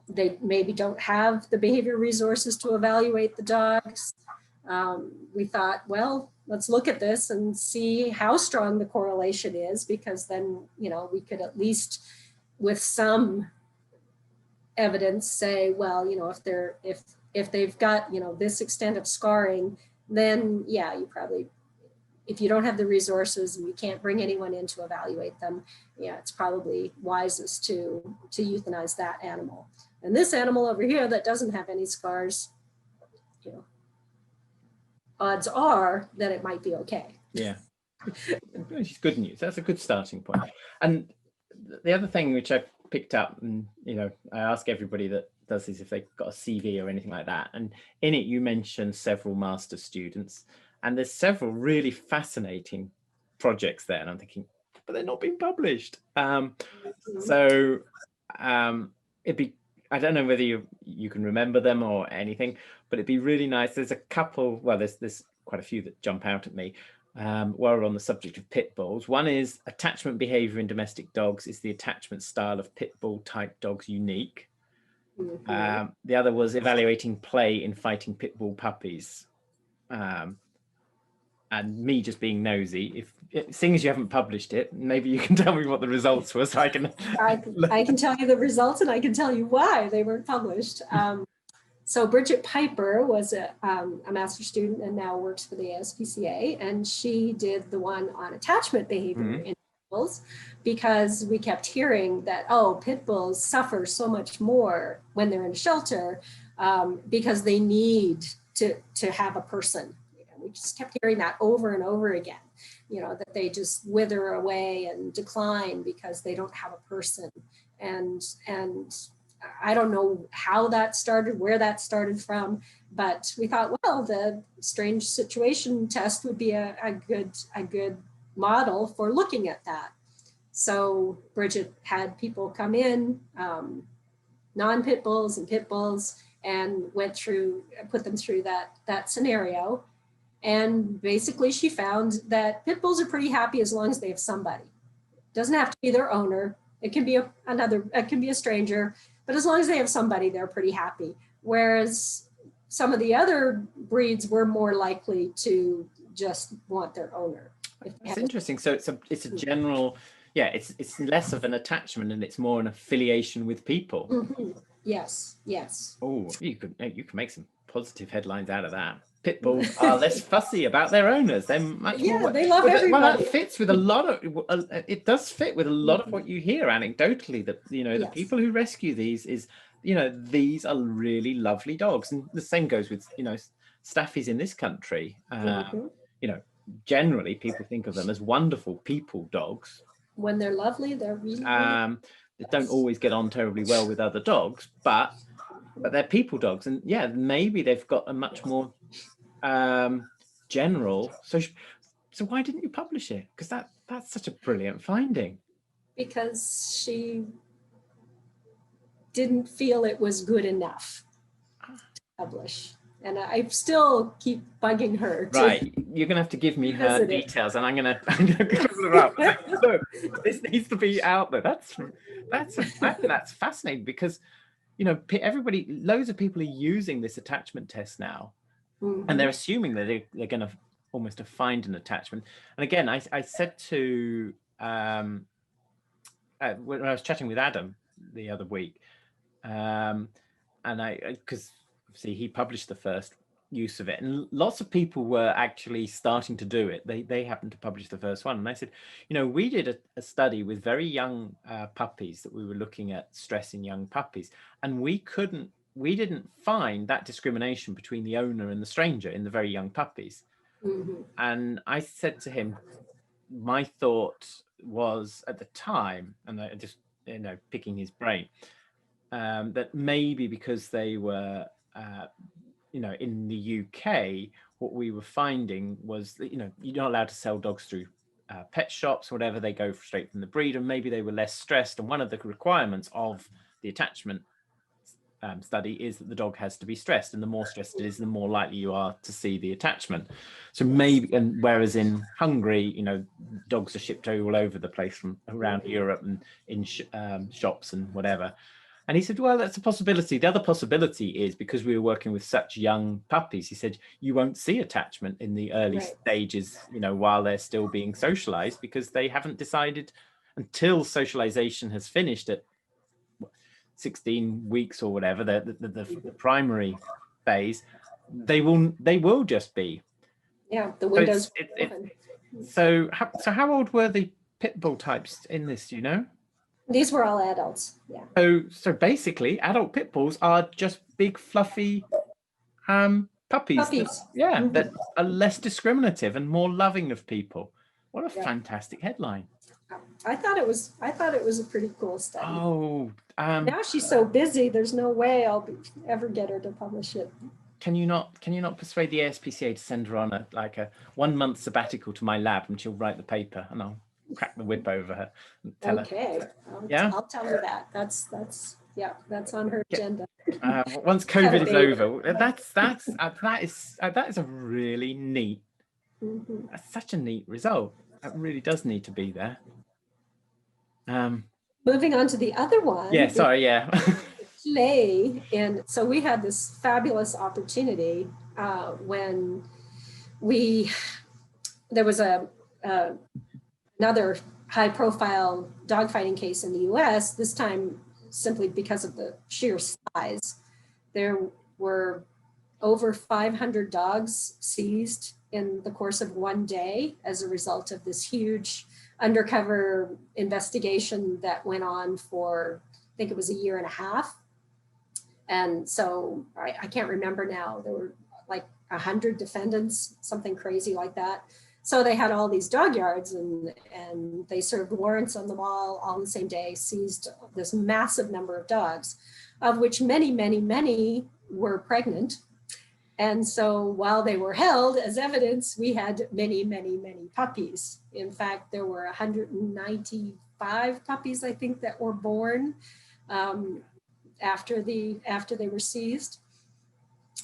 They maybe don't have the behavior resources to evaluate the dogs. We thought, well, let's look at this and see how strong the correlation is, because then, you know, we could at least with some evidence say, well, you know, if they've got, you know, this extent of scarring, then yeah, you probably, if you don't have the resources and you can't bring anyone in to evaluate them, yeah, it's probably wisest to euthanize that animal. And this animal over here that doesn't have any scars, you know, odds are that it might be okay. Yeah, which is good news. That's a good starting point. And the other thing which I picked up, and you know, I ask everybody that does this if they've got a CV or anything like that, and in it you mentioned several master's students, and there's several really fascinating projects there, and I'm thinking, but they're not being published. So it'd be, I don't know whether you can remember them or anything, but it'd be really nice. There's a couple, well, there's quite a few that jump out at me while we're on the subject of pit bulls. One is attachment behavior in domestic dogs. Is the attachment style of pit bull type dogs unique? The other was evaluating play in fighting pit bull puppies. And me just being nosy, seeing as you haven't published it, maybe you can tell me what the results were, so I can tell you the results, and I can tell you why they weren't published. So Bridget Piper was a master's student and now works for the ASPCA, and she did the one on attachment behavior in pit bulls, because we kept hearing that, oh, pit bulls suffer so much more when they're in shelter because they need to have a person. We just kept hearing that over and over again, you know, that they just wither away and decline because they don't have a person. And I don't know how that started, where that started from, but we thought, well, the strange situation test would be a good model for looking at that. So Bridget had people come in, non-pit bulls and pit bulls, and put them through that scenario. And basically she found that pit bulls are pretty happy as long as they have somebody. It doesn't have to be their owner. It can be it can be a stranger, but as long as they have somebody, they're pretty happy. Whereas some of the other breeds were more likely to just want their owner. It's interesting. So it's a general, yeah, it's less of an attachment and it's more an affiliation with people. Mm-hmm. Yes, yes. Oh, you can make some positive headlines out of that. Pit bulls are less fussy about their owners. They're much more. They love everybody. Well, that fits with a lot of. It does fit with a lot of what you hear anecdotally. That the people who rescue these these are really lovely dogs, and the same goes with staffies in this country. Generally people think of them as wonderful people dogs. When they're lovely, they're really. They don't always get on terribly well with other dogs, but they're people dogs, and yeah, maybe they've got a much more general. So why didn't you publish it? Because that's such a brilliant finding. Because she didn't feel it was good enough to publish, and I still keep bugging her. Right, you're gonna have to give me her details, and I'm gonna call her up. Look, this needs to be out there. That's fascinating, because loads of people are using this attachment test now, and they're assuming that they're going to almost find an attachment. And again, I said to when I was chatting with Adam the other week, and because obviously he published the first use of it, and lots of people were actually starting to do it. They happened to publish the first one, and I said, we did a study with very young puppies that we were looking at stress in young puppies, and we didn't find that discrimination between the owner and the stranger in the very young puppies. And I said to him, my thought was at the time, and I just picking his brain, that maybe because they were in the UK, what we were finding was that, you're not allowed to sell dogs through pet shops or whatever. They go straight from the breeder, and maybe they were less stressed. And one of the requirements of the attachment study is that the dog has to be stressed, and the more stressed it is, the more likely you are to see the attachment. So maybe, and whereas in Hungary, dogs are shipped all over the place from around Europe and in shops and whatever. And he said, well, that's a possibility. The other possibility is because we were working with such young puppies, he said, you won't see attachment in the early stages, while they're still being socialized, because they haven't decided until socialization has finished at 16 weeks or whatever, the primary phase, they will just be. Yeah, the windows. So how old were the pit bull types in this, do you know? These were all adults. Yeah. So basically, adult pit bulls are just big, fluffy puppies. That are less discriminative and more loving of people. What a fantastic headline! I thought it was a pretty cool study. Oh, now she's so busy. There's no way I'll ever get her to publish it. Can you not persuade the ASPCA to send her on a 1 month sabbatical to my lab, and she'll write the paper, and I'll crack the whip over her and tell her. I'll tell her that. That's on her agenda. Once COVID is over, that is a really neat. That's such a neat result. That really does need to be there. Moving on to the other one. Yeah, sorry, yeah. Play, and so we had this fabulous opportunity when there was another high-profile dogfighting case in the U.S. This time, simply because of the sheer size, there were over 500 dogs seized in the course of one day as a result of this huge undercover investigation that went on for, I think it was 1.5 years. And so I can't remember now, there were like 100 defendants, something crazy like that. So they had all these dog yards, and they served warrants on them all on the same day, seized this massive number of dogs, of which many, many, many were pregnant. And so while they were held as evidence, we had many, many, many puppies. In fact, there were 195 puppies, I think, that were born after they were seized.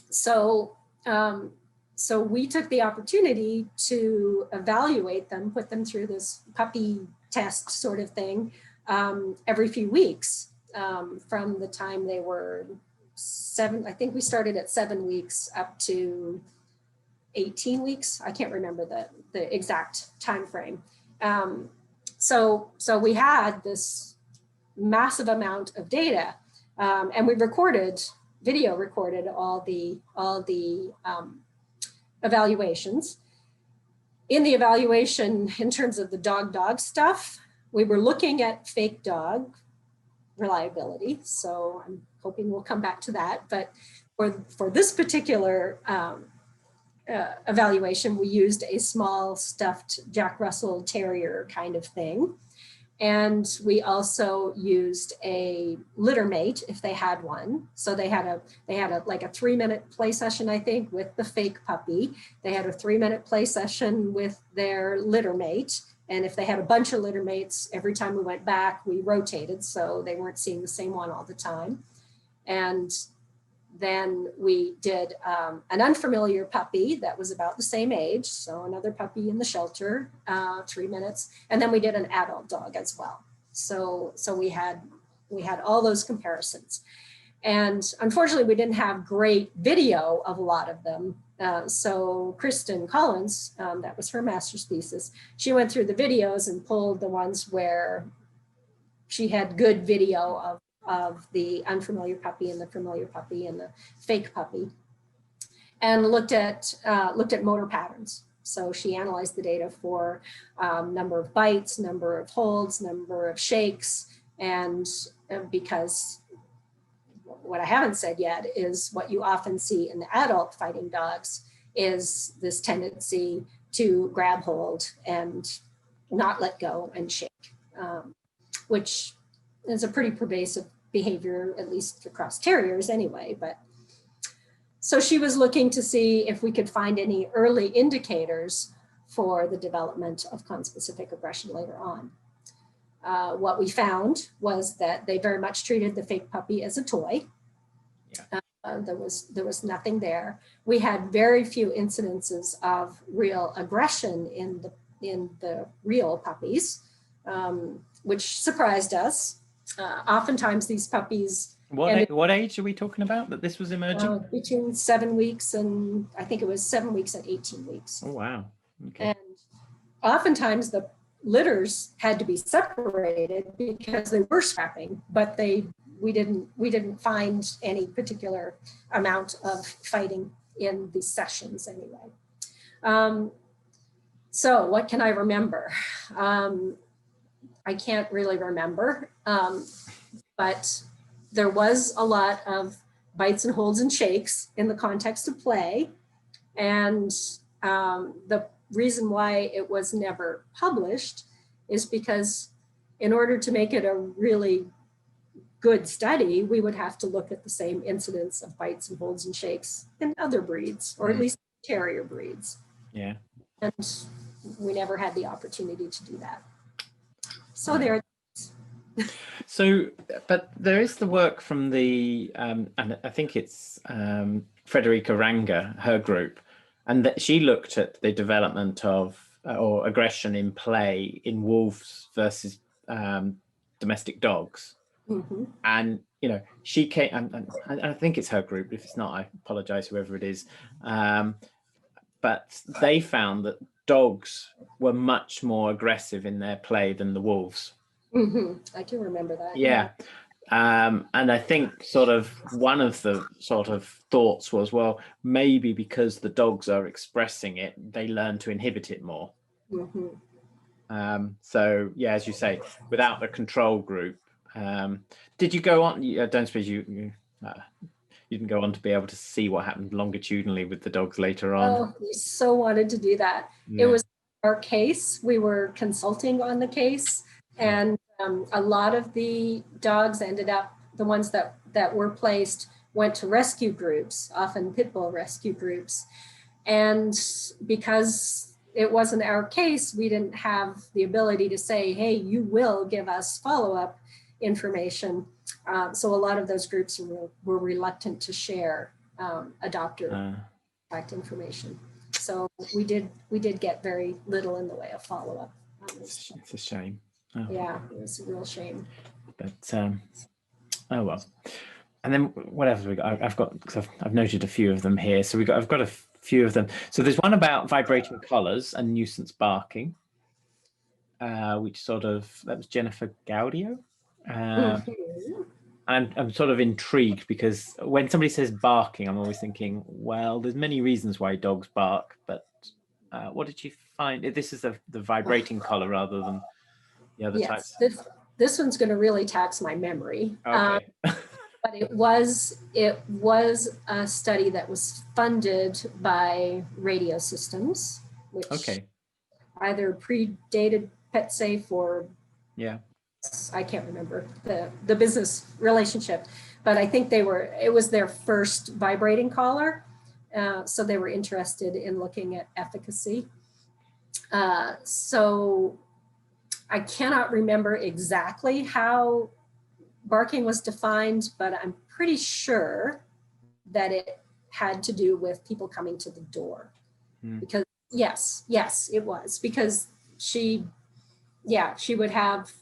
So we took the opportunity to evaluate them, put them through this puppy test sort of thing every few weeks from the time they were I think we started at 7 weeks up to 18 weeks. I can't remember the exact time frame. So we had this massive amount of data, and we video recorded all the evaluations. In the evaluation, in terms of the dog stuff, we were looking at fake dog reliability. So I'm hoping we'll come back to that. But for this particular evaluation, we used a small stuffed Jack Russell Terrier kind of thing. And we also used a litter mate if they had one. So they had like a 3-minute play session, I think, with the fake puppy. They had a 3-minute play session with their litter mate. And if they had a bunch of litter mates, every time we went back, we rotated. So they weren't seeing the same one all the time. And then we did an unfamiliar puppy that was about the same age. So another puppy in the shelter, 3 minutes. And then we did an adult dog as well. So we had all those comparisons. And unfortunately, we didn't have great video of a lot of them. So Kristen Collins, that was her master's thesis, she went through the videos and pulled the ones where she had good video of the unfamiliar puppy and the familiar puppy and the fake puppy, and looked at motor patterns. So she analyzed the data for number of bites, number of holds, number of shakes, and because what I haven't said yet is what you often see in the adult fighting dogs is this tendency to grab hold and not let go and shake, which is a pretty pervasive behavior, at least across terriers anyway. But so she was looking to see if we could find any early indicators for the development of conspecific aggression later on. What we found was that they very much treated the fake puppy as a toy. Yeah. There was nothing there. We had very few incidences of real aggression in the real puppies, which surprised us. Oftentimes these puppies. What age are we talking about that this was emerging? Between 7 weeks and I think it was 7 weeks and 18 weeks. Oh, wow. Okay. And oftentimes the litters had to be separated because they were scrapping, but we didn't find any particular amount of fighting in these sessions anyway. So what can I remember? I can't really remember, but there was a lot of bites and holds and shakes in the context of play. And the reason why it was never published is because in order to make it a really good study, we would have to look at the same incidence of bites and holds and shakes in other breeds, or at least terrier breeds. Yeah. And we never had the opportunity to do that. So there. So, but there is the work from the, and I think it's Frederica Ranger, her group, and that she looked at the development of or aggression in play in wolves versus domestic dogs. Mm-hmm. And, you know, she came, and I think it's her group. If it's not, I apologize, whoever it is. But they found that dogs were much more aggressive in their play than the wolves. Mm-hmm. I do remember that. Yeah. And I think sort of one of the sort of thoughts was, well, maybe because the dogs are expressing it, they learn to inhibit it more. Mm-hmm. So, yeah, as you say, without the control group, did you go on? I don't suppose you didn't go on to be able to see what happened longitudinally with the dogs later on. Oh, we so wanted to do that. Yeah. It was our case. We were consulting on the case, and a lot of the dogs ended up, the ones that were placed went to rescue groups, often pit bull rescue groups. And because it wasn't our case, we didn't have the ability to say, hey, you will give us follow-up information. So a lot of those groups were reluctant to share adopter contact information. So we did get very little in the way of follow-up. It's a shame. Oh. Yeah, it was a real shame. But oh well. And then what else have we got? I've noted a few of them here. So I've got a few of them. So there's one about vibrating collars and nuisance barking, which that was Jennifer Gaudio. I'm sort of intrigued because when somebody says barking, I'm always thinking, well, there's many reasons why dogs bark, but what did you find? This is the vibrating collar rather than the other types. This one's going to really tax my memory. Okay. But it was a study that was funded by Radio Systems, which either predated PetSafe or I can't remember the business relationship, but I think it was their first vibrating collar. So they were interested in looking at efficacy. So I cannot remember exactly how barking was defined, but I'm pretty sure that it had to do with people coming to the door. Because yes, it was, because she would have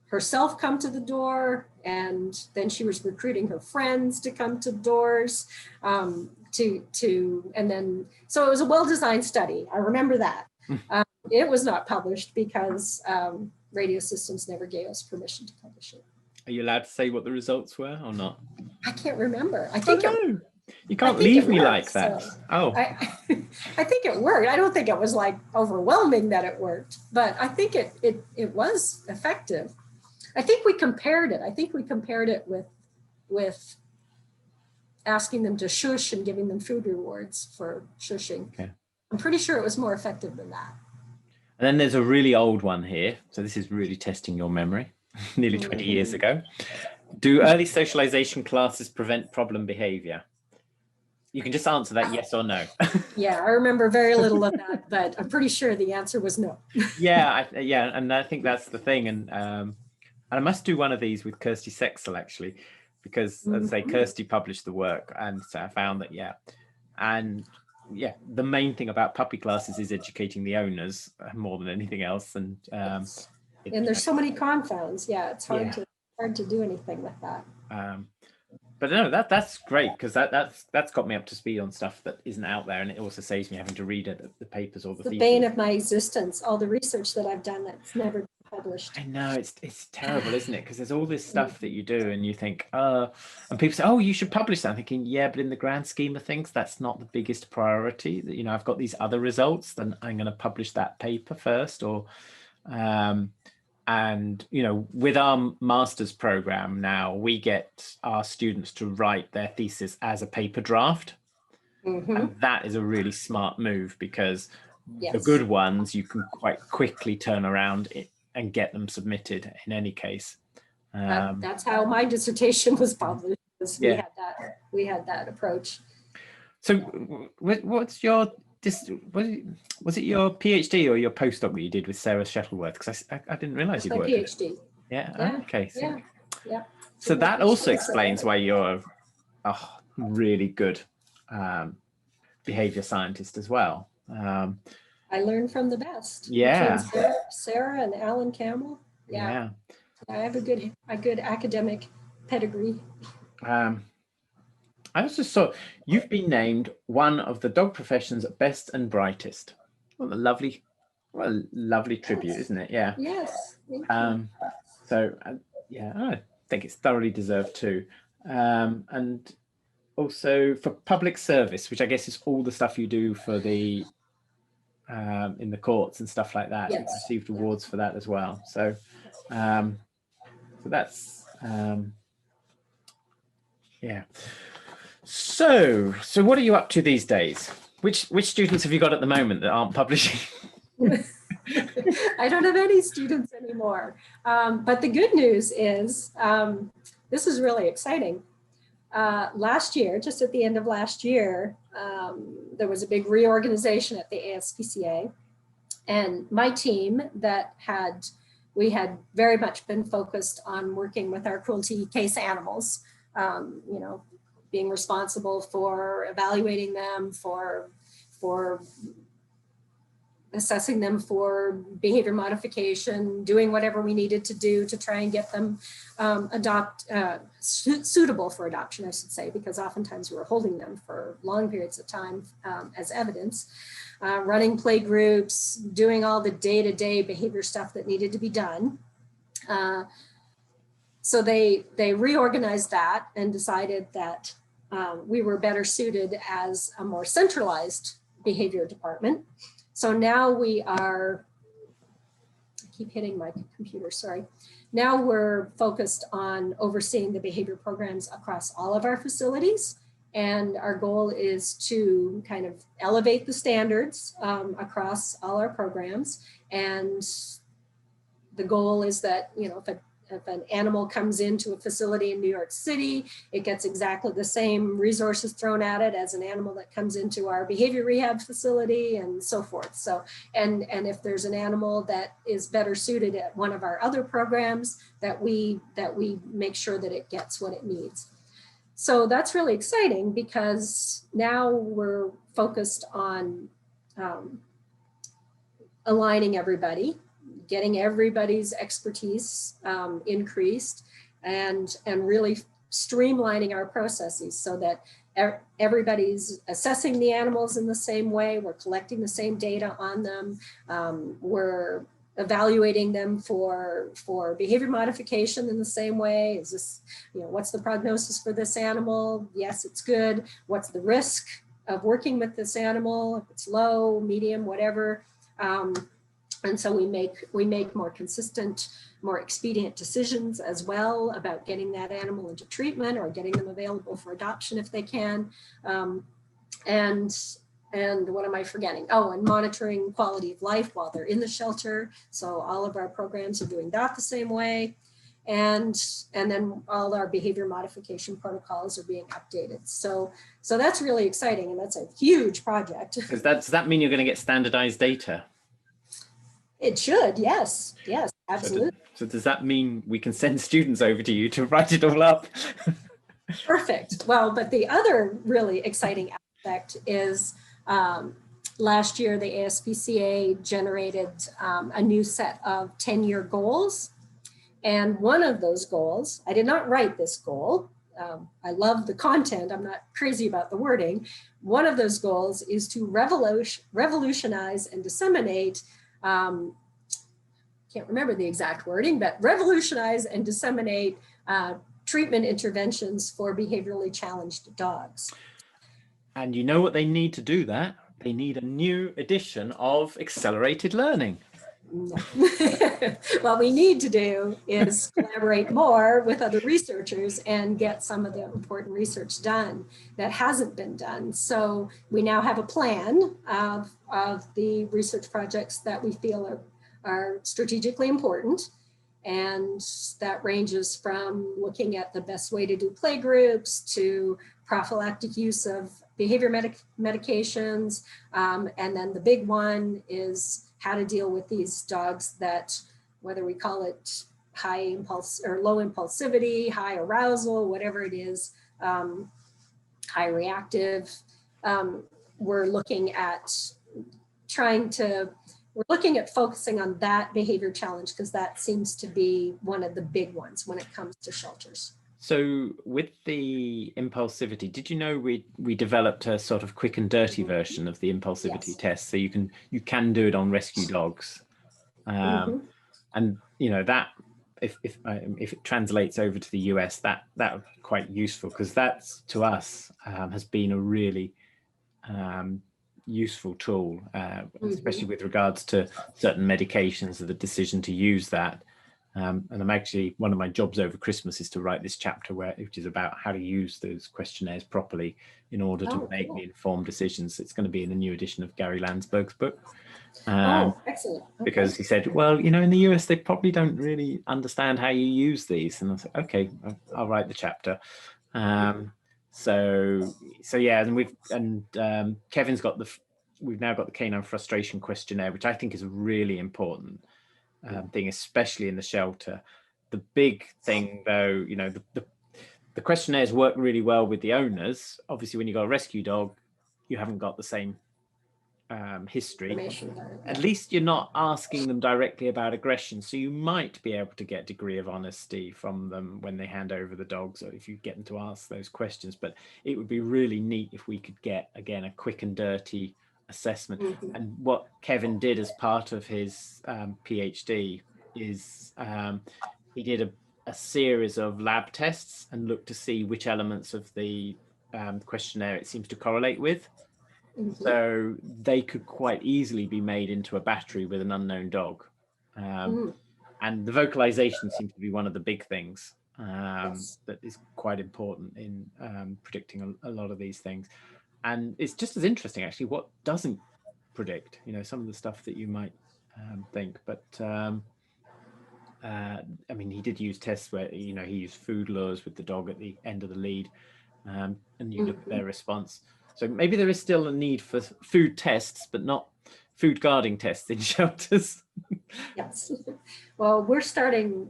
herself come to the door, and then she was recruiting her friends to come to doors, and then, so it was a well-designed study. I remember that. It was not published because Radio Systems never gave us permission to publish it. Are you allowed to say what the results were or not? I can't remember. I think you can't leave me like that. So I think it worked. I don't think it was like overwhelming that it worked, but I think it was effective. I think we compared it with asking them to shush and giving them food rewards for shushing. Okay. I'm pretty sure it was more effective than that. And then there's a really old one here. So this is really testing your memory. Nearly 20 years ago. Do early socialization classes prevent problem behavior? You can just answer that yes or no. Yeah, I remember very little of that, but I'm pretty sure the answer was no. And I think that's the thing. And I must do one of these with Kirsty Sexel, actually, because as I say, Kirsty published the work, and so I found that, the main thing about puppy classes is educating the owners more than anything else. And there's so many confounds. Yeah, it's hard to do anything with that. But no, that's great, because that's got me up to speed on stuff that isn't out there, and it also saves me having to read the papers or the bane of my existence. All the research that I've done that's never been published. I know, it's terrible, isn't it? Because there's all this stuff that you do, and you think, and people say, oh, you should publish that. I'm thinking, yeah, but in the grand scheme of things, that's not the biggest priority. You know, I've got these other results, then I'm going to publish that paper first, or. And, you know, with our master's program now, we get our students to write their thesis as a paper draft. And that is a really smart move, because the good ones, you can quite quickly turn around and get them submitted in any case. That's how my dissertation was published. We had that approach. So what's your... was it your PhD or your postdoc that you did with Sarah Shuttleworth? Because I didn't realize you'd worked. My PhD. Yeah. Okay. Yeah. So that also explains why you're a really good behavior scientist as well. I learned from the best. Yeah. Sarah and Alan Campbell. Yeah. I have a good academic pedigree. I also saw you've been named one of the dog profession's best and brightest. What a lovely tribute, isn't it? Yeah. Yes. So I think it's thoroughly deserved too. And also for public service, which I guess is all the stuff you do for the in the courts and stuff like that. Yes. You've received awards for that as well. So that's So what are you up to these days? Which students have you got at the moment that aren't publishing? I don't have any students anymore. But the good news is, this is really exciting. Last year, just at the end of last year, there was a big reorganization at the ASPCA. And my team we had very much been focused on working with our cruelty case animals, being responsible for evaluating them, for assessing them for behavior modification, doing whatever we needed to do to try and get them suitable for adoption, I should say, because oftentimes we were holding them for long periods of time as evidence, running play groups, doing all the day-to-day behavior stuff that needed to be done. So they reorganized that and decided that we were better suited as a more centralized behavior department. So now we are, I keep hitting my computer, sorry. Now we're focused on overseeing the behavior programs across all of our facilities. And our goal is to kind of elevate the standards across all our programs. And the goal is that, you know, if an animal comes into a facility in New York City, it gets exactly the same resources thrown at it as an animal that comes into our behavior rehab facility and so forth. So, and if there's an animal that is better suited at one of our other programs, that we make sure that it gets what it needs. So that's really exciting because now we're focused on aligning everybody, getting everybody's expertise increased, and really streamlining our processes so that everybody's assessing the animals in the same way, we're collecting the same data on them, we're evaluating them for behavior modification in the same way. Is this, you know, what's the prognosis for this animal? Yes, it's good. What's the risk of working with this animal? If it's low, medium, whatever. And so we make more consistent, more expedient decisions as well about getting that animal into treatment or getting them available for adoption if they can. And what am I forgetting? Oh, and monitoring quality of life while they're in the shelter. So all of our programs are doing that the same way. And then all our behavior modification protocols are being updated. So that's really exciting, and that's a huge project. Does that mean you're going to get standardized data? It should, yes, absolutely. So does that mean we can send students over to you to write it all up? Perfect. Well, but the other really exciting aspect is last year, the ASPCA generated a new set of 10-year goals. And one of those goals, I did not write this goal. I love the content. I'm not crazy about the wording. One of those goals is to revolutionize and disseminate, can't remember the exact wording, but revolutionize and disseminate treatment interventions for behaviorally challenged dogs. And you know what they need to do that? They need a new edition of Accelerated Learning. No. What we need to do is collaborate more with other researchers and get some of the important research done that hasn't been done. So we now have a plan of the research projects that we feel are strategically important. And that ranges from looking at the best way to do play groups to prophylactic use of behavior medications. And then the big one is how to deal with these dogs that, whether we call it high impulse or low impulsivity, high arousal, whatever it is, high reactive. We're looking at focusing on that behavior challenge because that seems to be one of the big ones when it comes to shelters. So with the impulsivity, did you know we developed a sort of quick and dirty version of the impulsivity test, so you can do it on rescue dogs, and you know that if it translates over to the US, that would be quite useful, because that's, to us, has been a really useful tool, especially with regards to certain medications, or the decision to use that. And I'm actually, one of my jobs over Christmas is to write this chapter which is about how to use those questionnaires properly in order to make the informed decisions. It's going to be in the new edition of Gary Landsberg's book. Excellent. Okay. Because he said, well, you know, in the US, they probably don't really understand how you use these. And I said, okay, I'll write the chapter. So yeah, and Kevin's got we've now got the canine frustration questionnaire, which I think is a really important thing, especially in the shelter. The big thing, though, you know, the questionnaires work really well with the owners. Obviously, when you've got a rescue dog, you haven't got the same history, Information about it, at yeah. least you're not asking them directly about aggression. So you might be able to get a degree of honesty from them when they hand over the dogs, or if you get them to ask those questions. But it would be really neat if we could get, again, a quick and dirty assessment. Mhm. And what Kevin did as part of his PhD is he did a series of lab tests and looked to see which elements of the questionnaire it seems to correlate with. Mhm. So they could quite easily be made into a battery with an unknown dog. Mhm. And the vocalization seems to be one of the big things Yes. that is quite important in predicting a lot of these things. And it's just as interesting, actually, what doesn't predict, some of the stuff that you might think. But I mean, he did use tests where, he used food lures with the dog at the end of the lead, and you look at their response. So maybe there is still a need for food tests, but not food guarding tests in shelters. Yes. Well, we're starting,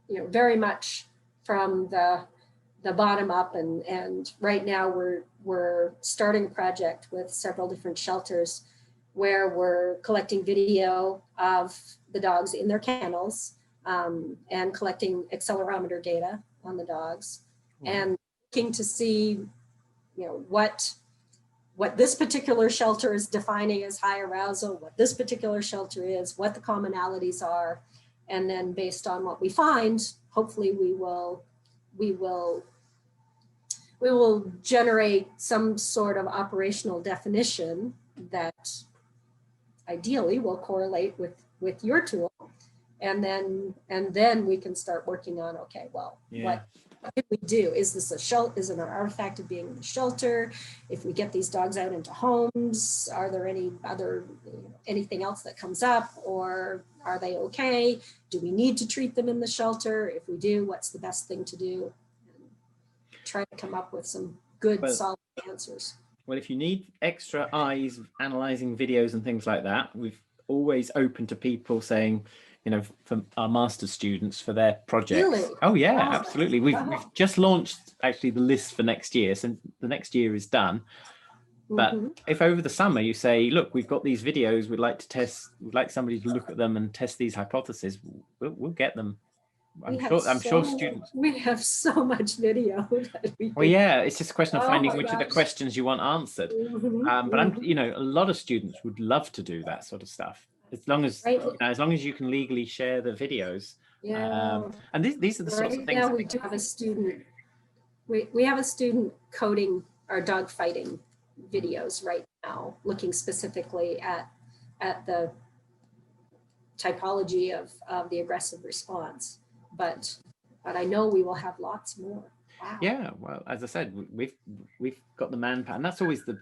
very much from the bottom up, and right now we're starting a project with several different shelters where we're collecting video of the dogs in their kennels, and collecting accelerometer data on the dogs, and looking to see, what this particular shelter is defining as high arousal, what this particular shelter is, what the commonalities are. And then based on what we find, hopefully we will generate some sort of operational definition that ideally will correlate with your tool. And then we can start working on, okay, well, what can we do? Is this a shelter? Is it an artifact of being in the shelter? If we get these dogs out into homes, are there any other, anything else that comes up, or are they okay? Do we need to treat them in the shelter? If we do, what's the best thing to do? And try to come up with some good, solid answers. Well, if you need extra eyes analyzing videos and things like that, we've always open to people saying, for our master's students for their projects. Really? Oh yeah, absolutely. We've just launched actually the list for next year. So the next year is done. But if over the summer you say, look, we've got these videos, we'd like to test, we'd like somebody to look at them and test these hypotheses, we'll get them. I'm sure students. We have so much video that we Well, yeah, it's just a question of finding which of the gosh. questions you want answered. But I'm, a lot of students would love to do that sort of stuff, as long as as long as you can legally share the videos. Yeah. And these are the sorts of things. Now we do have a student. We have a student coding our dog fighting videos right now, looking specifically at the typology of the aggressive response. But I know we will have lots more. Wow. Yeah, well, as I said, we've got the manpower, and that's always the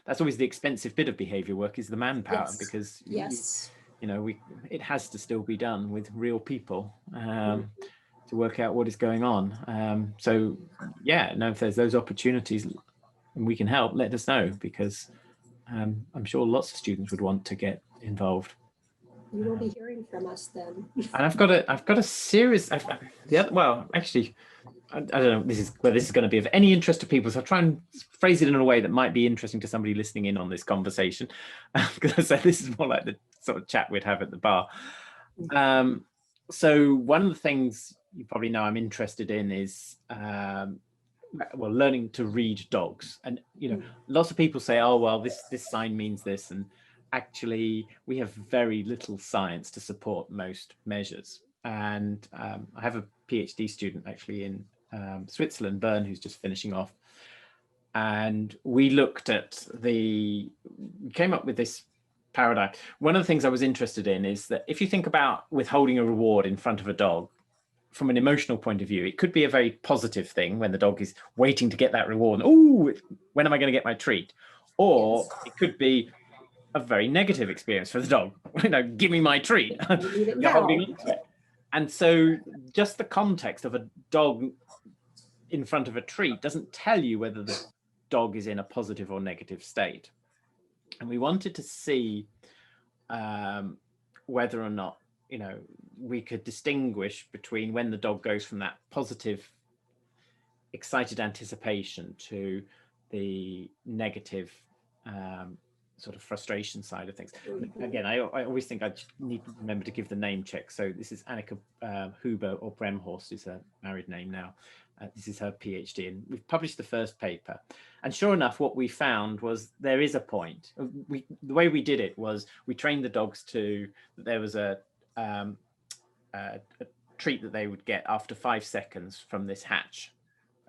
that's always the expensive bit of behavior work, is the manpower, because it has to still be done with real people to work out what is going on. So yeah, no, if there's those opportunities and we can help, let us know, because I'm sure lots of students would want to get involved. You will be hearing from us then. And I've got a series. Well, actually, I don't know whether this is going to be of any interest to people, so I'll try and phrase it in a way that might be interesting to somebody listening in on this conversation, because I said this is more like the sort of chat we'd have at the bar. So one of the things you probably know I'm interested in is learning to read dogs. And lots of people say, oh well, this sign means this, and actually we have very little science to support most measures. And I have a PhD student actually in Switzerland, Bern, who's just finishing off, and we came up with this paradigm. One of the things I was interested in is that if you think about withholding a reward in front of a dog, from an emotional point of view, it could be a very positive thing when the dog is waiting to get that reward. Oh, when am I going to get my treat? Or it could be a very negative experience for the dog. Give me my treat. You're holding on to it. And so just the context of a dog in front of a treat doesn't tell you whether the dog is in a positive or negative state. And we wanted to see whether or not, we could distinguish between when the dog goes from that positive, excited anticipation to the negative sort of frustration side of things. Again, I always think I need to remember to give the name check. So this is Annika Huber, or Bremhorst is her married name now. This is her PhD, and we've published the first paper. And sure enough, what we found was there is a point. The way we did it was we trained the dogs to, there was a treat that they would get after 5 seconds from this hatch.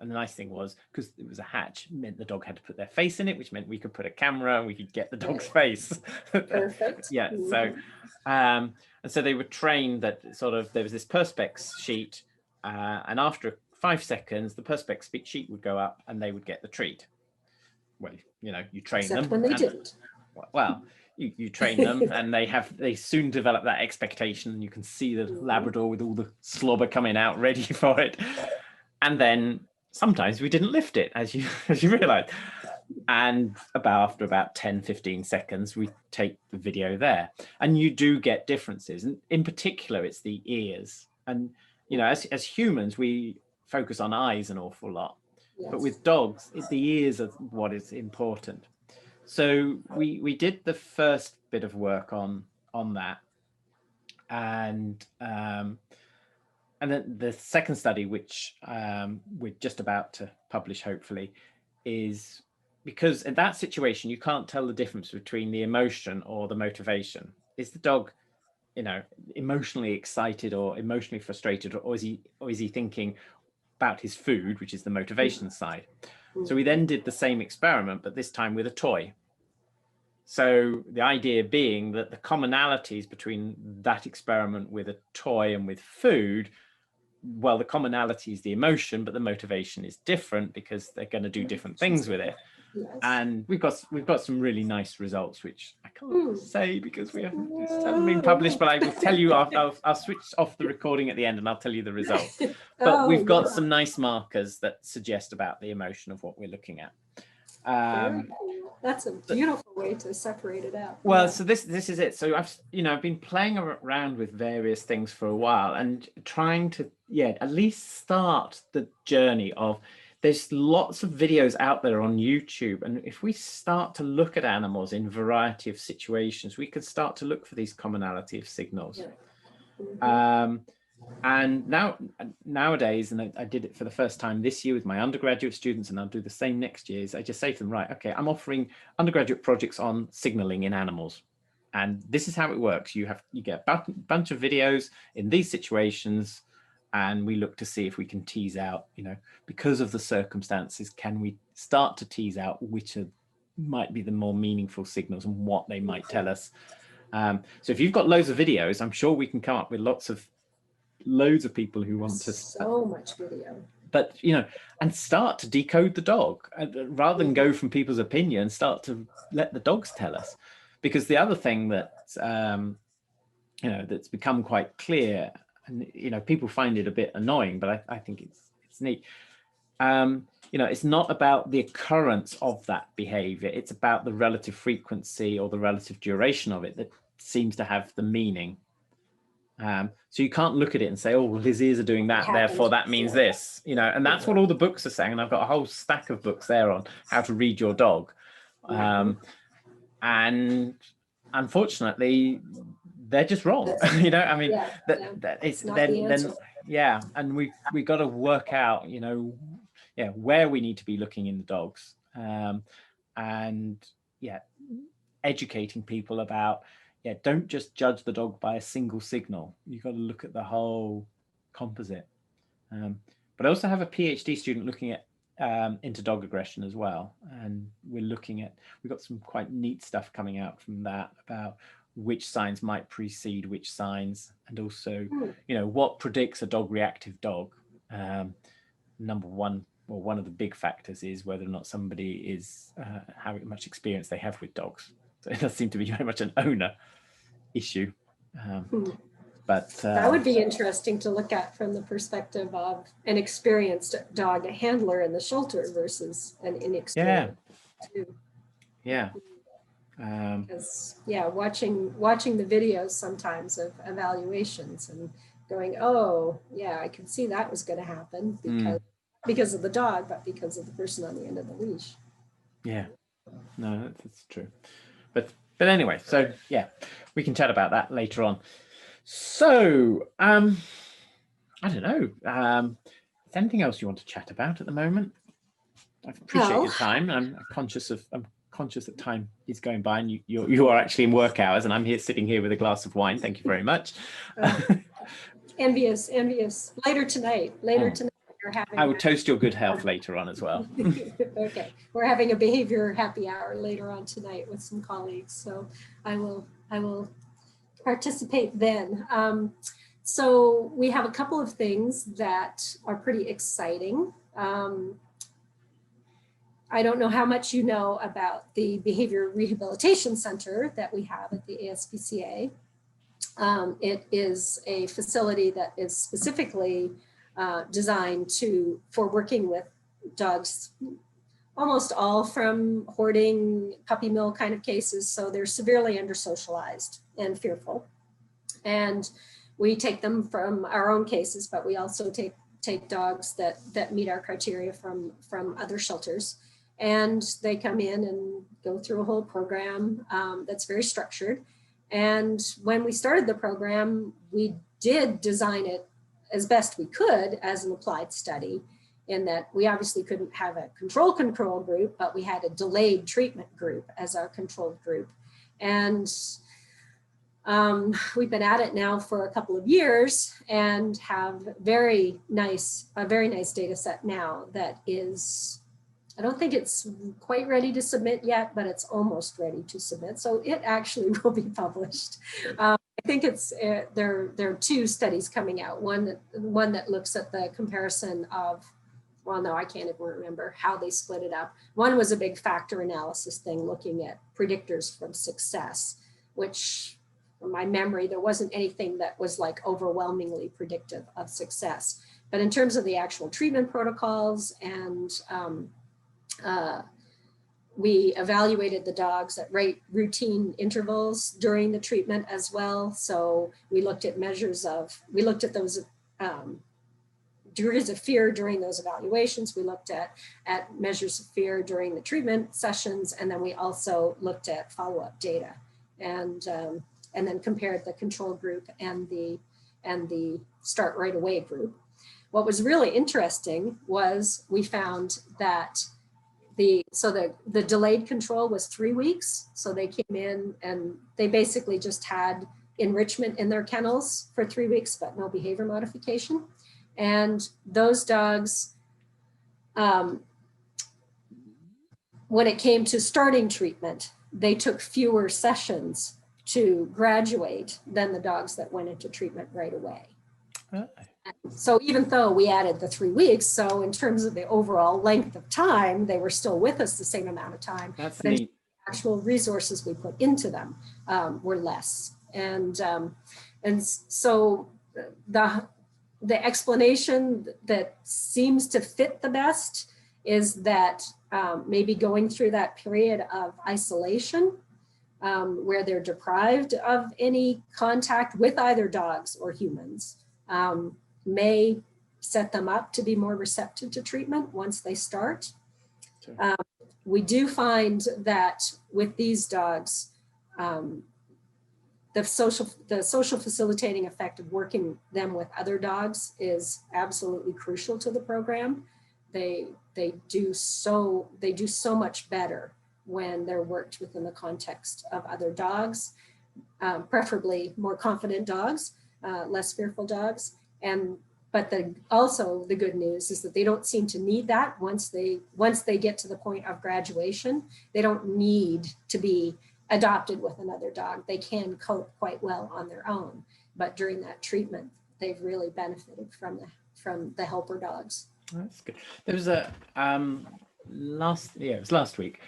And the nice thing was, because it was a hatch, it meant the dog had to put their face in it, which meant we could put a camera and we could get the dog's face. Perfect. Yeah. So, and so they were trained that sort of, there was this Perspex sheet, and after 5 seconds, the Perspex sheet would go up and they would get the treat. Well, you know, you train Except them. when they didn't. Well, you train them and they soon develop that expectation. You can see the Labrador with all the slobber coming out ready for it. And then sometimes we didn't lift it, as you realize. And after about 10-15 seconds, we take the video there. And you do get differences. And in particular, it's the ears. And, you know, as humans, we focus on eyes an awful lot. Yes. But with dogs, the ears are what is important. So we did the first bit of work on that. And then the second study, which we're just about to publish, hopefully, is because in that situation, you can't tell the difference between the emotion or the motivation. Is the dog, you know, emotionally excited or emotionally frustrated, or is he thinking about his food, which is the motivation side? So we then did the same experiment, but this time with a toy. So the idea being that the commonalities between that experiment with a toy and with food, well, the commonality is the emotion, but the motivation is different because they're going to do different things with it. Yes. And we've got some really nice results, which I can't say because we haven't been published, but I will tell you, I'll switch off the recording at the end and I'll tell you the results. But we've got some nice markers that suggest about the emotion of what we're looking at. That's a beautiful way to separate it out. Well, so this is it. So I've been playing around with various things for a while and trying to at least start the journey of, there's lots of videos out there on YouTube, and if we start to look at animals in a variety of situations, we can start to look for these commonality of signals. Yeah. And nowadays, and I did it for the first time this year with my undergraduate students, and I'll do the same next year, is I just say to them, right, okay, I'm offering undergraduate projects on signaling in animals. And this is how it works. You get a bunch of videos in these situations, and we look to see if we can tease out, because of the circumstances, can we start to tease out which might be the more meaningful signals and what they might tell us. So if you've got loads of videos, I'm sure we can come up with loads of people who want to. So much video. But, and start to decode the dog rather than go from people's opinion, start to let the dogs tell us. Because the other thing that, that's become quite clear, and, people find it a bit annoying, but I think it's neat. It's not about the occurrence of that behavior. It's about the relative frequency or the relative duration of it that seems to have the meaning. So you can't look at it and say, oh, well, his ears are doing that, therefore that means this, and that's what all the books are saying. And I've got a whole stack of books there on how to read your dog. And unfortunately, they're just wrong. And we got to work out, where we need to be looking in the dogs, and educating people about, don't just judge the dog by a single signal. You've got to look at the whole composite. But I also have a PhD student looking at into dog aggression as well, and we've got some quite neat stuff coming out from that about which signs might precede which signs, and also what predicts a dog reactive dog. Number one, well, one of the big factors is whether or not somebody is how much experience they have with dogs. So it does seem to be very much an owner issue. But that would be interesting to look at from the perspective of an experienced dog, a handler in the shelter versus an inexperienced. Because watching the videos sometimes of evaluations and going, oh yeah, I could see that was going to happen because of the dog, but because of the person on the end of the leash. Yeah, no, that's true. But anyway, so yeah, we can chat about that later on. So I don't know. Is there anything else you want to chat about at the moment? I appreciate your time. I'm conscious that time is going by, and you are actually in work hours, and I'm here sitting here with a glass of wine. Thank you very much. Envious. Later tonight. We're having I will toast your good health later on as well. Okay, we're having a behavior happy hour later on tonight with some colleagues, so I will participate then. So we have a couple of things that are pretty exciting. I don't know how much you know about the Behavior Rehabilitation Center that we have at the ASPCA. It is a facility that is specifically designed for working with dogs, almost all from hoarding, puppy mill kind of cases. So they're severely under-socialized and fearful. And we take them from our own cases, but we also take dogs that meet our criteria from other shelters. And they come in and go through a whole program that's very structured. And when we started the program, we did design it as best we could as an applied study, in that we obviously couldn't have a control group, but we had a delayed treatment group as our controlled group. And we've been at it now for a couple of years and have a very nice data set now that is, I don't think it's quite ready to submit yet, but it's almost ready to submit. So it actually will be published. I think it's there are two studies coming out. One that looks at the comparison of, well, no, I can't even remember how they split it up. One was a big factor analysis thing looking at predictors from success, which from my memory, there wasn't anything that was like overwhelmingly predictive of success. But in terms of the actual treatment protocols and we evaluated the dogs at routine intervals during the treatment as well. So we looked at those degrees of fear during those evaluations. We looked at measures of fear during the treatment sessions. And then we also looked at follow-up data and then compared the control group and the start right away group. What was really interesting was we found that the delayed control was 3 weeks. So they came in and they basically just had enrichment in their kennels for 3 weeks, but no behavior modification. And those dogs, when it came to starting treatment, they took fewer sessions to graduate than the dogs that went into treatment right away. So even though we added the 3 weeks, so in terms of the overall length of time, they were still with us the same amount of time. That's but neat. The actual resources we put into them were less. And so the explanation that seems to fit the best is that maybe going through that period of isolation where they're deprived of any contact with either dogs or humans may set them up to be more receptive to treatment once they start. Sure. We do find that with these dogs, the social facilitating effect of working them with other dogs is absolutely crucial to the program. They do so much better when they're worked within the context of other dogs, preferably more confident dogs, less fearful dogs. But also the good news is that they don't seem to need that once they get to the point of graduation. They don't need to be adopted with another dog. They can cope quite well on their own. But during that treatment, they've really benefited from the helper dogs. That's good. There was a it was last week.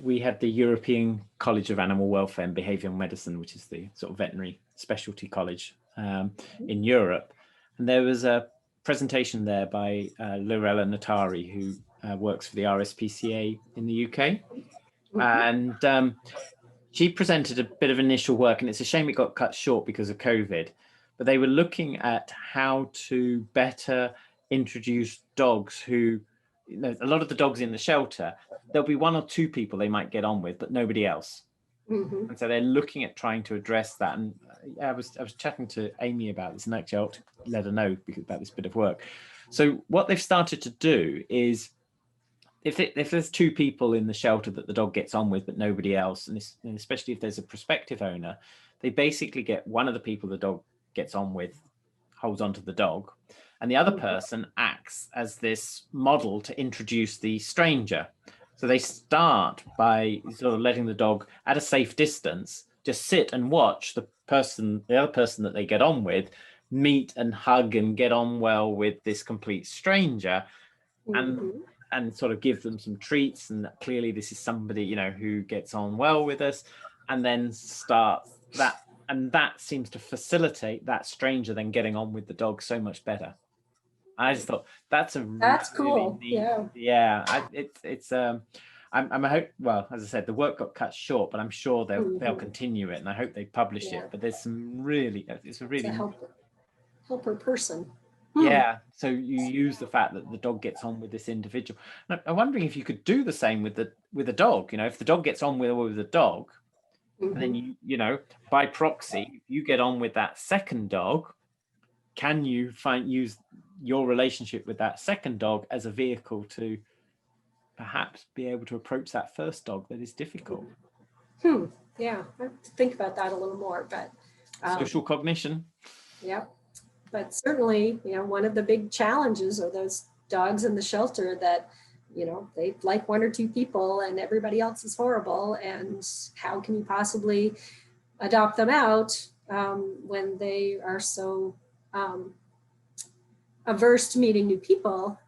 We had the European College of Animal Welfare and Behavioural Medicine, which is the sort of veterinary specialty college in Europe. And there was a presentation there by Lorella Natari, who works for the RSPCA in the UK. And she presented a bit of initial work, and it's a shame it got cut short because of COVID. But they were looking at how to better introduce dogs who, a lot of the dogs in the shelter, there'll be 1 or 2 people they might get on with, but nobody else. Mhm. And so they're looking at trying to address that. And I was chatting to Amy about this, and actually I'll let her know about this bit of work. So what they've started to do is, if there's two people in the shelter that the dog gets on with, but nobody else, and especially if there's a prospective owner, they basically get one of the people the dog gets on with, holds onto the dog, and the other person acts as this model to introduce the stranger. So they start by sort of letting the dog at a safe distance just sit and watch the other person that they get on with, meet and hug and get on well with this complete stranger, and sort of give them some treats, and clearly this is somebody, you know, who gets on well with us, and then start that, and that seems to facilitate that stranger then getting on with the dog so much better. I just thought that's That's really cool. neat, yeah. I'm a hope. Well, as I said, the work got cut short, but I'm sure they'll continue it, and I hope they publish it. But there's some really, it's a really helper person. Yeah, so you use the fact that the dog gets on with this individual. And I'm wondering if you could do the same with the dog. You know, if the dog gets on with the dog, and then you know, by proxy, you get on with that second dog, can you use your relationship with that second dog as a vehicle to perhaps be able to approach that first dog that is difficult? Yeah, I have to think about that a little more, but social cognition. Yeah, but certainly, you know, one of the big challenges are those dogs in the shelter that, you know, they like one or two people and everybody else is horrible. And how can you possibly adopt them out when they are so averse to meeting new people?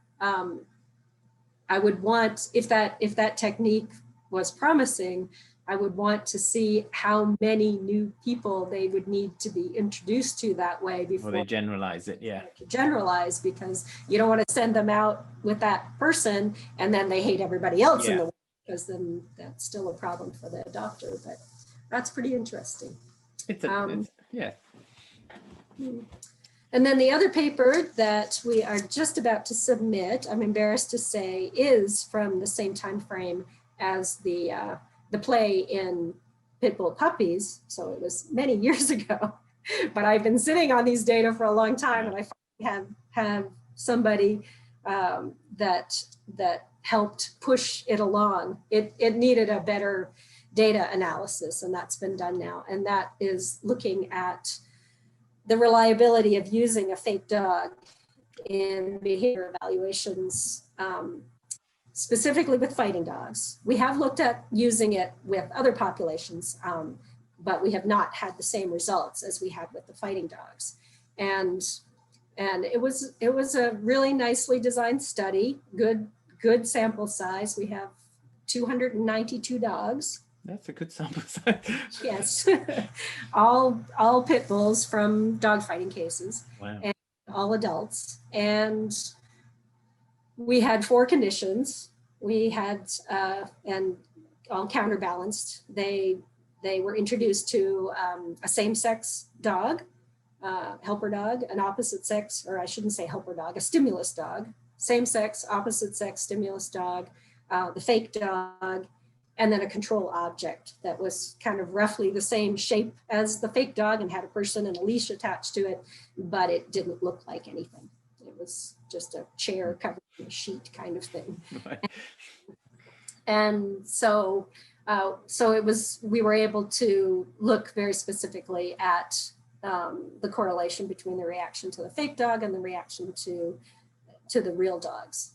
I would want, if that technique was promising, I would want to see how many new people they would need to be introduced to that way before they generalize it. Yeah, generalize, because you don't want to send them out with that person and then they hate everybody else in the way, because then that's still a problem for the adopter. But that's pretty interesting. Yeah. And then the other paper that we are just about to submit, I'm embarrassed to say, is from the same time frame as the play in Pit Bull Puppies. So it was many years ago, but I've been sitting on these data for a long time, and I finally have somebody that helped push it along. It needed a better data analysis, and that's been done now. And that is looking at the reliability of using a fake dog in behavior evaluations, specifically with fighting dogs. We have looked at using it with other populations, but we have not had the same results as we had with the fighting dogs. And it was a really nicely designed study, good sample size. We have 292 dogs. That's a good sample size. Yes, all pit bulls from dogfighting cases. Wow. And all adults. And we had 4 conditions. We had, and all counterbalanced. They were introduced to a same-sex dog, helper dog, an opposite sex, or I shouldn't say helper dog, a stimulus dog, same sex, opposite sex stimulus dog, the fake dog, and then a control object that was kind of roughly the same shape as the fake dog and had a person and a leash attached to it, but it didn't look like anything. It was just a chair covered in a sheet kind of thing. Right. And so it was, we were able to look very specifically at the correlation between the reaction to the fake dog and the reaction to the real dogs.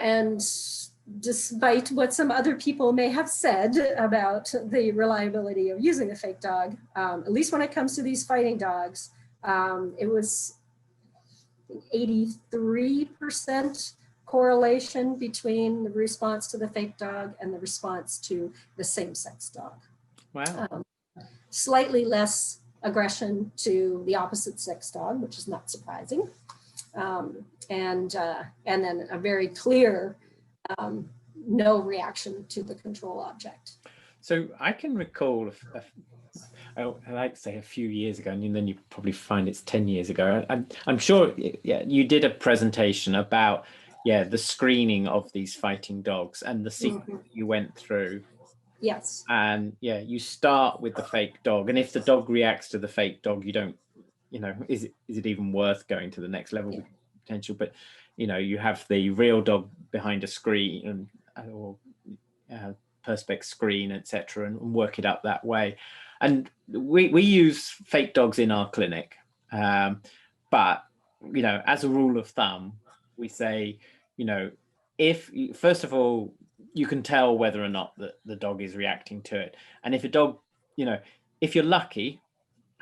And despite what some other people may have said about the reliability of using a fake dog, at least when it comes to these fighting dogs, it was 83% correlation between the response to the fake dog and the response to the same-sex dog. Wow. Slightly less aggression to the opposite sex dog, which is not surprising. And then a very clear no reaction to the control object. So I can recall, I like to say a few years ago, and then you probably find it's 10 years ago. I'm sure, yeah, you did a presentation about yeah, the screening of these fighting dogs and the sequence you went through. Yes. And yeah, you start with the fake dog, and if the dog reacts to the fake dog, you don't, is it even worth going to the next level potential? But you have the real dog behind a screen or perspex screen, etc., and work it up that way. And we use fake dogs in our clinic, but as a rule of thumb, we say, if first of all, you can tell whether or not the dog is reacting to it. And if a dog, if you're lucky,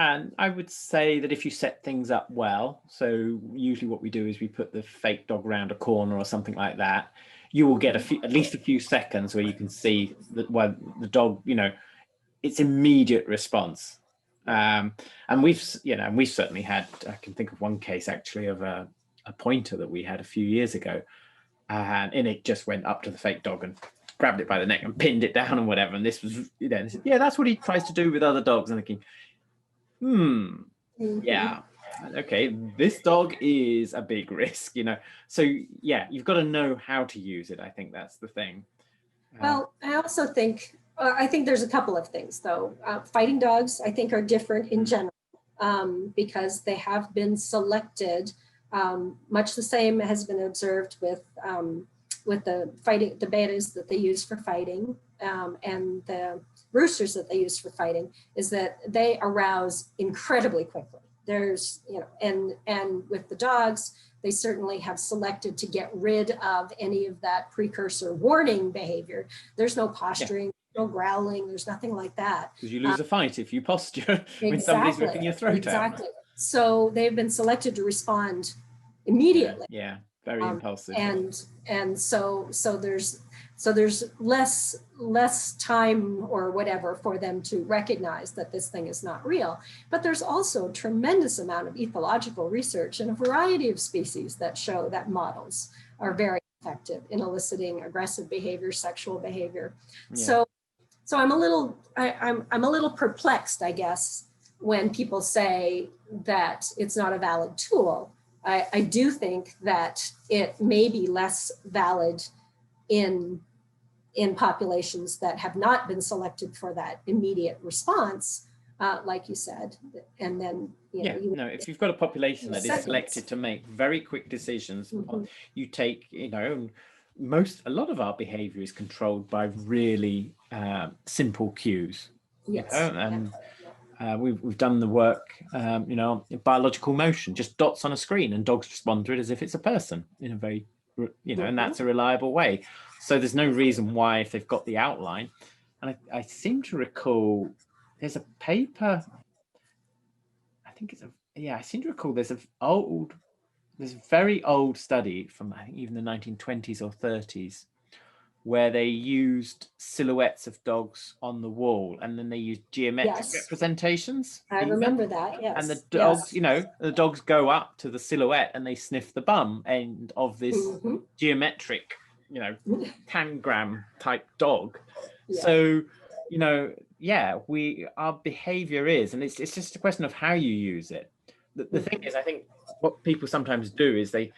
and I would say that if you set things up well, so usually what we do is we put the fake dog around a corner or something like that, you will get at least a few seconds where you can see that the dog, its immediate response. And we've certainly had, I can think of one case actually of a pointer that we had a few years ago, and it just went up to the fake dog and grabbed it by the neck and pinned it down and whatever. And this was, yeah, that's what he tries to do with other dogs. And thinking, yeah, okay, this dog is a big risk, So yeah, you've got to know how to use it. I think that's the thing. Well, I also think, there's a couple of things though. Fighting dogs, I think, are different in general because they have been selected. Much the same has been observed with the bettas that they use for fighting and the roosters that they use for fighting, is that they arouse incredibly quickly. There's, and with the dogs, they certainly have selected to get rid of any of that precursor warning behavior. There's no posturing, no growling, there's nothing like that. Because you lose a fight if you posture when somebody's ripping your throat out. So they've been selected to respond immediately. Yeah, very impulsive. And so there's less time or whatever for them to recognize that this thing is not real. But there's also a tremendous amount of ethological research in a variety of species that show that models are very effective in eliciting aggressive behavior, sexual behavior. Yeah. So I'm a little perplexed, I guess, when people say that it's not a valid tool. I do think that it may be less valid in populations that have not been selected for that immediate response, like you said. And then, if you've got a population that is selected to make very quick decisions, you take, a lot of our behavior is controlled by really simple cues. Yes. And we've done the work, biological motion, just dots on a screen, and dogs respond to it as if it's a person in a very, and that's a reliable way. So there's no reason why, if they've got the outline. And I seem to recall there's a paper, I seem to recall there's a very old study from, I think, even the 1920s or 30s, where they used silhouettes of dogs on the wall, and then they used geometric representations. I remember that, yes. And the dogs, the dogs go up to the silhouette and they sniff the bum end of this geometric, tangram type dog. Yeah. So, our behavior is, and it's just a question of how you use it. The thing is, I think what people sometimes do is they,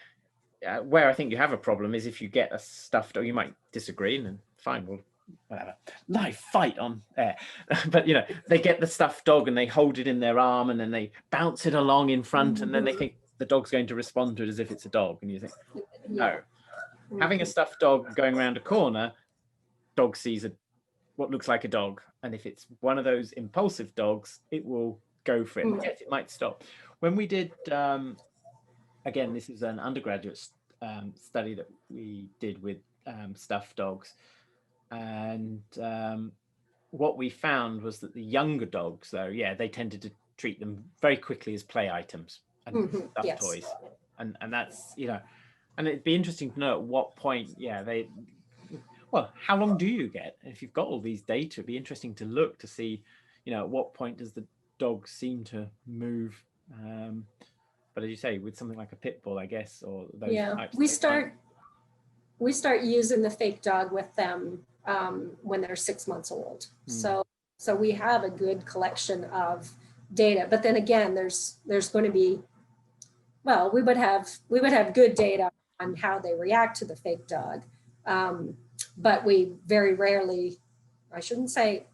where I think you have a problem is if you get a stuffed dog, you might disagree, and then fine, well, whatever, live fight on air. But they get the stuffed dog and they hold it in their arm, and then they bounce it along in front, and then they think the dog's going to respond to it as if it's a dog, and you think, no. Having a stuffed dog going around a corner, dog sees what looks like a dog, and if it's one of those impulsive dogs, it will go for it. Yes, it might stop. When we did again, this is an undergraduate study that we did with stuffed dogs. And what we found was that the younger dogs, though, they tended to treat them very quickly as play items and stuffed toys. And that's, and it'd be interesting to know at what point, how long do you get? If you've got all these data, it'd be interesting to look to see, at what point does the dog seem to move? But as you say, with something like a pit bull, I guess, or those types. We start using the fake dog with them when they're 6 months old. So we have a good collection of data. But then again, there's going to be, we would have good data on how they react to the fake dog. But we very rarely, I shouldn't say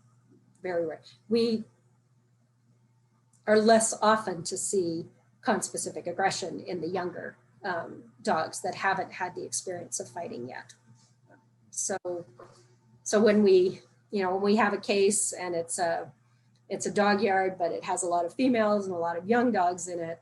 very rare, we are less often to see conspecific aggression in the younger dogs that haven't had the experience of fighting yet. So when we, when we have a case and it's a dog yard, but it has a lot of females and a lot of young dogs in it,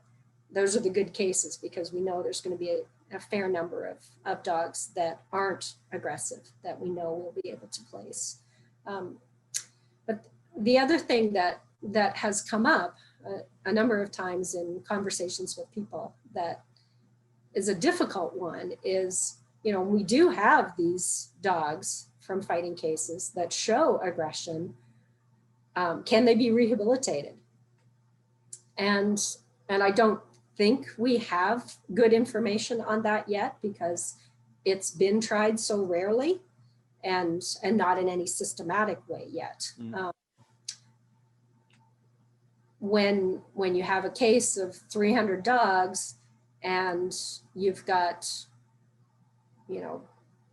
those are the good cases, because we know there's going to be a fair number of dogs that aren't aggressive that we know we'll be able to place. But the other thing that has come up a number of times in conversations with people that is a difficult one is, we do have these dogs from fighting cases that show aggression. Can they be rehabilitated? And I don't think we have good information on that yet, because it's been tried so rarely and not in any systematic way yet. When you have a case of 300 dogs and you've got,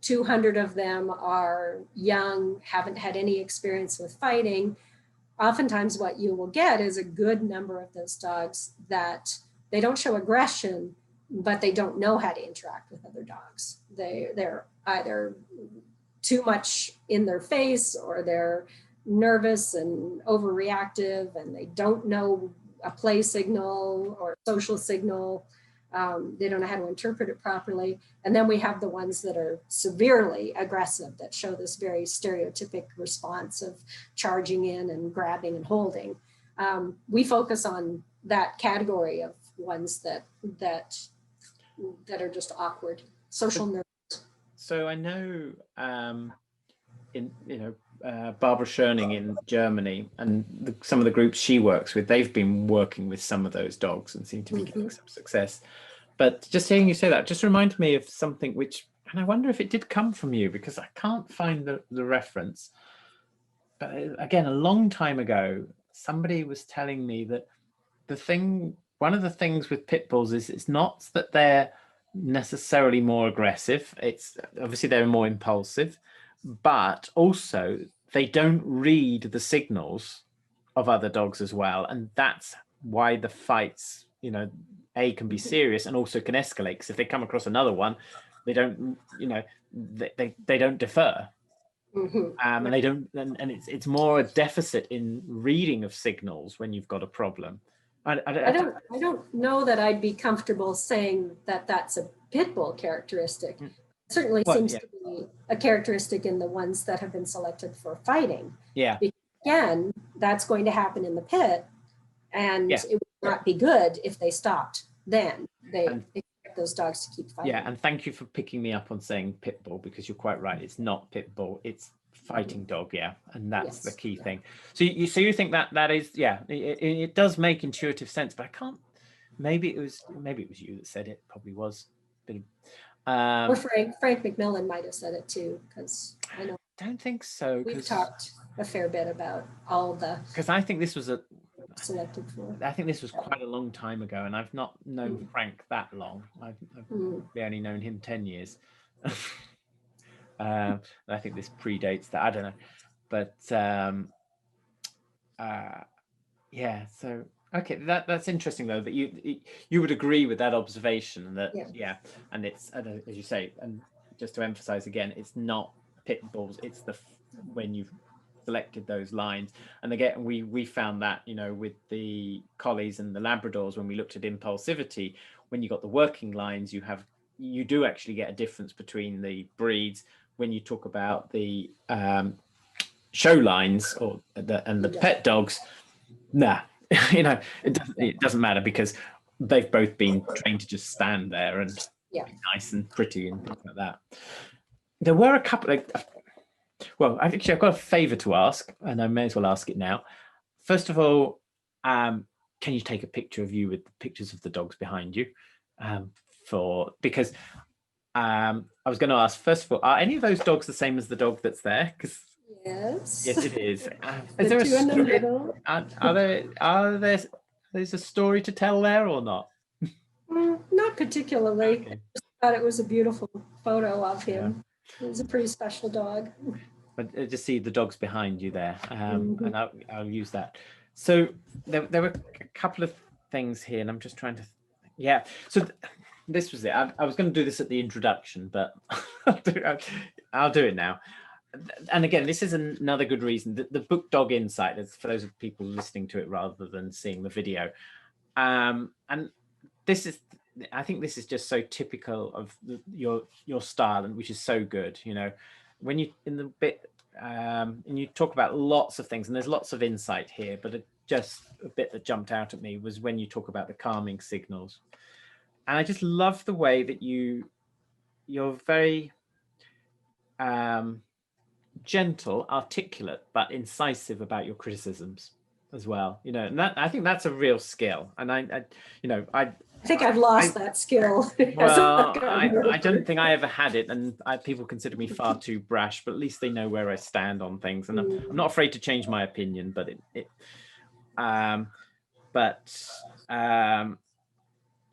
200 of them are young, haven't had any experience with fighting, oftentimes what you will get is a good number of those dogs that they don't show aggression, but they don't know how to interact with other dogs. They're either too much in their face, or they're nervous and overreactive, and they don't know a play signal or social signal. They don't know how to interpret it properly. And then we have the ones that are severely aggressive, that show this very stereotypic response of charging in and grabbing and holding. We focus on that category of ones that are just awkward, social nerves. So I know Barbara Schoening in Germany, and some of the groups she works with, they've been working with some of those dogs and seem to be getting some success. But just hearing you say that just reminded me of something which, and I wonder if it did come from you, because I can't find the reference. But again, a long time ago, somebody was telling me that one of the things with pit bulls is it's not that they're necessarily more aggressive. It's obviously they're more impulsive, but also they don't read the signals of other dogs as well. And that's why the fights, can be serious and also can escalate, because if they come across another one, they don't, they don't defer. And they don't, and it's more a deficit in reading of signals when you've got a problem. I don't know that I'd be comfortable saying that that's a pit bull characteristic. It certainly seems to be a characteristic in the ones that have been selected for fighting. Yeah. Because again, that's going to happen in the pit, and it would not be good if they stopped then. They expect those dogs to keep fighting. Yeah, and thank you for picking me up on saying pit bull, because you're quite right. It's not pit bull, it's fighting dog, and that's the key thing. So you think that is it does make intuitive sense, but I can't. Maybe it was you that said it. Probably was. Or Frank McMillan might have said it too, because I know. Don't think so. We've talked a fair bit about all the. Because I think this was selected for. I think this was quite a long time ago, and I've not known Frank that long. I've only known him 10 years. I think this predates that. I don't know, but So okay, that's interesting though, that you would agree with that observation, that and it's, as you say, and just to emphasize again, it's not pit bulls. It's when you've selected those lines, and again we found that with the collies and the Labradors, when we looked at impulsivity, when you got the working lines, you do actually get a difference between the breeds. When you talk about the show lines and the pet dogs, it doesn't matter, because they've both been trained to just stand there and be nice and pretty and things like that. There were a couple of, I've got a favor to ask, and I may as well ask it now. First of all, can you take a picture of you with the pictures of the dogs behind you? Because I was going to ask, first of all, are any of those dogs the same as the dog that's there? Because yes, it is. Is there a story? There's a story to tell there or not? Not particularly. Okay. thought it was a beautiful photo of him. He was a pretty special dog. But just see the dogs behind you there, Mhm. and I'll use that. So there were a couple of things here, and I'm just trying to, yeah. So this was it. I was going to do this at the introduction, but I'll do it now. And again, this is another good reason. The book Dog Insight is for those of people listening to it rather than seeing the video. And this is, I think this is just so typical of your style, and which is so good. You know, when you in the bit and you talk about lots of things, and there's lots of insight here, but just a bit that jumped out at me was when you talk about the calming signals. And I just love the way that you're very gentle, articulate, but incisive about your criticisms as well. You know, and that, I think that's a real skill. And I think I've lost that skill. Well, I don't think I ever had it, and people consider me far too brash, but at least they know where I stand on things, and I'm not afraid to change my opinion. But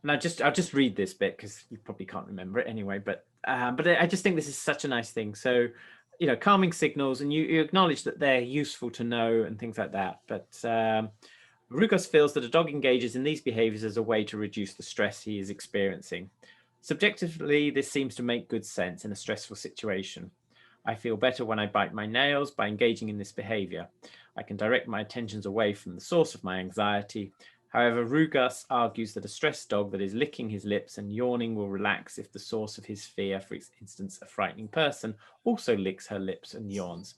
and I'll just read this bit because you probably can't remember it anyway. But I just think this is such a nice thing. So, you know, calming signals, and you acknowledge that they're useful to know and things like that. But Rugos feels that a dog engages in these behaviors as a way to reduce the stress he is experiencing. Subjectively, this seems to make good sense in a stressful situation. I feel better when I bite my nails by engaging in this behavior. I can direct my attentions away from the source of my anxiety. However, Rugas argues that a stressed dog that is licking his lips and yawning will relax if the source of his fear, for instance, a frightening person, also licks her lips and yawns.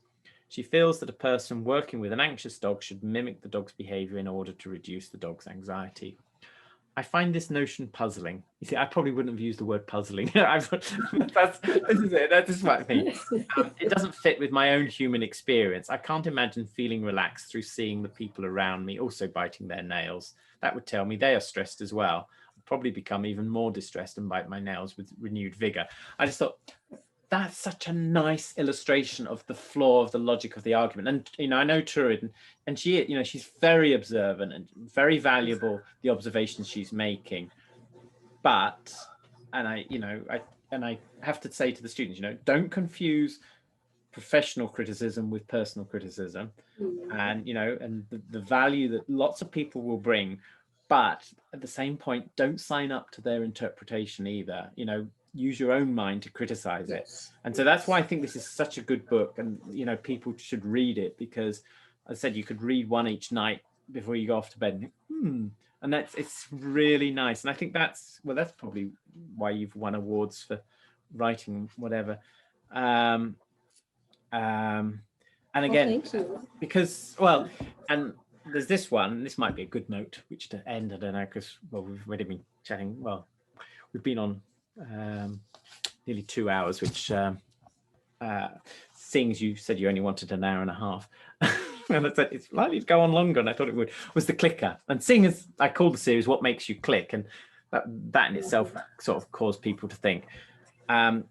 She feels that a person working with an anxious dog should mimic the dog's behavior in order to reduce the dog's anxiety. I find this notion puzzling. You see, I probably wouldn't have used the word puzzling. This is it. That is what I mean. It doesn't fit with my own human experience. I can't imagine feeling relaxed through seeing the people around me also biting their nails. That would tell me they are stressed as well. I'd probably become even more distressed and bite my nails with renewed vigor. I just thought, that's such a nice illustration of the flaw of the logic of the argument. And, you know, I know Turid, and she, you know, she's very observant and very valuable, the observations she's making. But, and I have to say to the students, you know, don't confuse professional criticism with personal criticism. And, you know, and the value that lots of people will bring. But at the same point, don't sign up to their interpretation either. You know, use your own mind to criticize it. And so that's why I think this is such a good book, and, you know, people should read it, because as I said, you could read one each night before you go off to bed, and it's really nice. And I think that's probably why you've won awards for writing, whatever. And again, thank you. Because, and there's this one, this might be a good note which to end, I don't know, because, well, we've already been chatting, well, we've been on nearly 2 hours, which seeing as you said you only wanted an hour and a half, and I said it's likely to go on longer than I thought it would, was the clicker. And seeing as I called the series What Makes You Click, and that in itself sort of caused people to think, and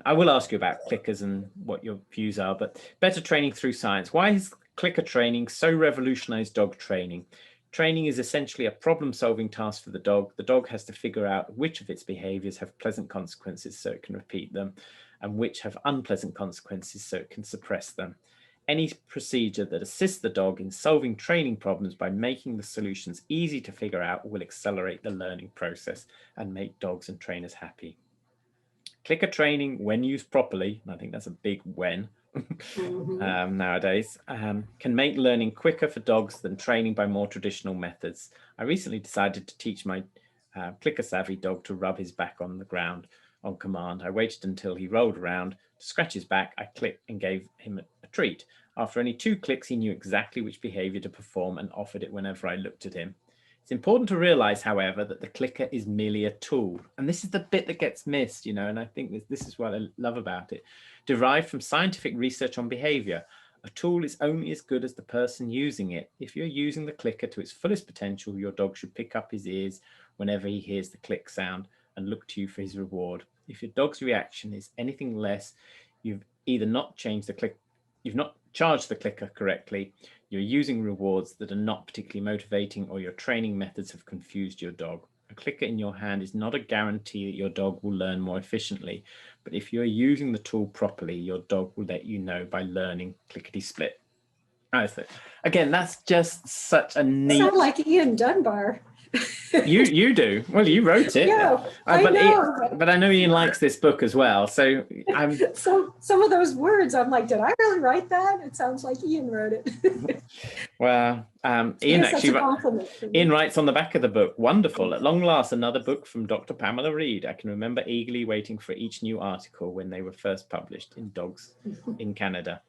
I will ask you about clickers and what your views are, but better training through science. Why has clicker training so revolutionized dog training? Training is essentially a problem-solving task for the dog. The dog has to figure out which of its behaviors have pleasant consequences so it can repeat them, and which have unpleasant consequences so it can suppress them. Any procedure that assists the dog in solving training problems by making the solutions easy to figure out will accelerate the learning process and make dogs and trainers happy. Clicker training, when used properly, and I think that's a big when, nowadays, can make learning quicker for dogs than training by more traditional methods. I recently decided to teach my clicker savvy dog to rub his back on the ground on command. I waited until he rolled around to scratch his back. I clicked and gave him a treat. After only 2 clicks, he knew exactly which behavior to perform and offered it whenever I looked at him. It's important to realize, however, that the clicker is merely a tool. And this is the bit that gets missed, you know, and I think this is what I love about it. Derived from scientific research on behavior, a tool is only as good as the person using it. If you're using the clicker to its fullest potential, your dog should pick up his ears whenever he hears the click sound and look to you for his reward. If your dog's reaction is anything less, you've either not changed the click, you've not charged the clicker correctly, you're using rewards that are not particularly motivating, or your training methods have confused your dog. A clicker in your hand is not a guarantee that your dog will learn more efficiently, but if you're using the tool properly, your dog will let you know by learning clickety-split. Again, that's just such a neat... Sound like Ian Dunbar. You do. Well, you wrote it. Yeah, I know. But I know Ian likes this book as well. So So some of those words, I'm like, did I really write that? It sounds like Ian wrote it. Well, Ian actually, Ian writes on the back of the book, "Wonderful. At long last, another book from Dr. Pamela Reid. I can remember eagerly waiting for each new article when they were first published in Dogs in Canada.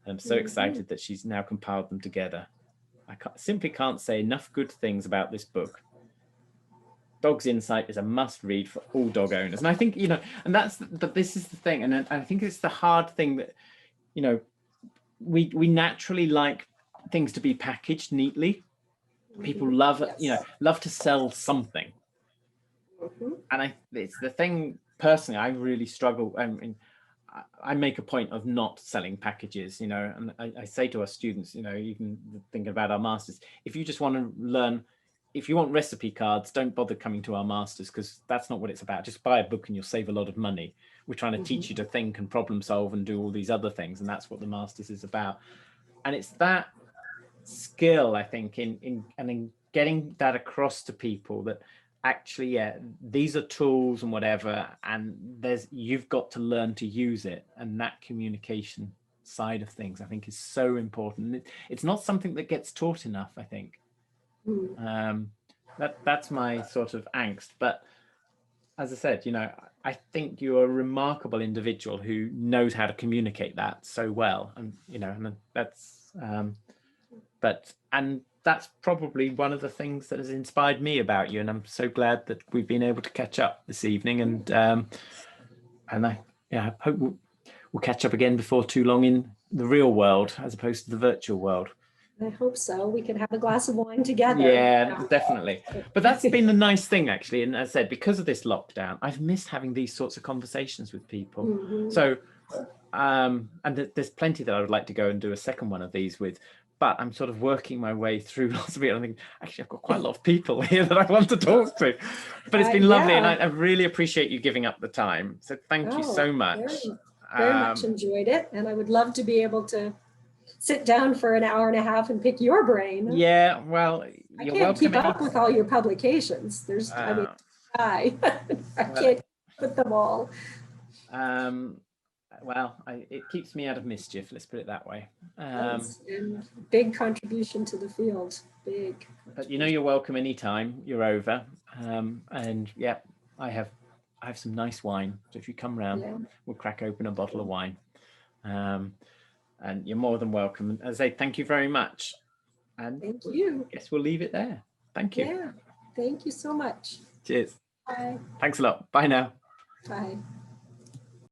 I'm so excited that she's now compiled them together. I simply can't say enough good things about this book. Dog's Insight is a must read for all dog owners." And I think, you know, and this is the thing. And I think it's the hard thing that, you know, we naturally like things to be packaged neatly. People love, you know, love to sell something. And it's the thing, personally, I really struggle. I mean, I make a point of not selling packages, you know, and I say to our students, you know, even thinking about our masters, if you just want to learn, if you want recipe cards, don't bother coming to our masters, because that's not what it's about. Just buy a book and you'll save a lot of money. We're trying to teach you to think and problem solve and do all these other things. And that's what the masters is about. And it's that skill, I think, in getting that across to people that actually, yeah, these are tools and whatever, and you've got to learn to use it. And that communication side of things, I think, is so important. It's not something that gets taught enough, I think. That's my sort of angst. But as I said, you know, I think you're a remarkable individual who knows how to communicate that so well. And, you know, and that's, and that's probably one of the things that has inspired me about you. And I'm so glad that we've been able to catch up this evening. And I hope we'll catch up again before too long in the real world, as opposed to the virtual world. I hope so. We could have a glass of wine together. Yeah, definitely. But that's been the nice thing, actually. And as I said, because of this lockdown, I've missed having these sorts of conversations with people. So, and there's plenty that I would like to go and do a second one of these with. But I'm sort of working my way through lots of it. I think, actually, I've got quite a lot of people here that I want to talk to. But it's been lovely. And I really appreciate you giving up the time. So thank you so much. Very much enjoyed it. And I would love to be able to sit down for an hour and a half and pick your brain. Yeah, well, I can't keep up with all your publications. There's, I mean, I can't put them all. Well, it keeps me out of mischief, let's put it that way. And big contribution to the field, big. But you know, you're welcome anytime you're over. And yeah, I have some nice wine. So if you come round, we'll crack open a bottle of wine. And you're more than welcome. And as I say, thank you very much. And thank you. I guess we'll leave it there. Thank you. Yeah, thank you so much. Cheers. Bye. Thanks a lot. Bye now. Bye.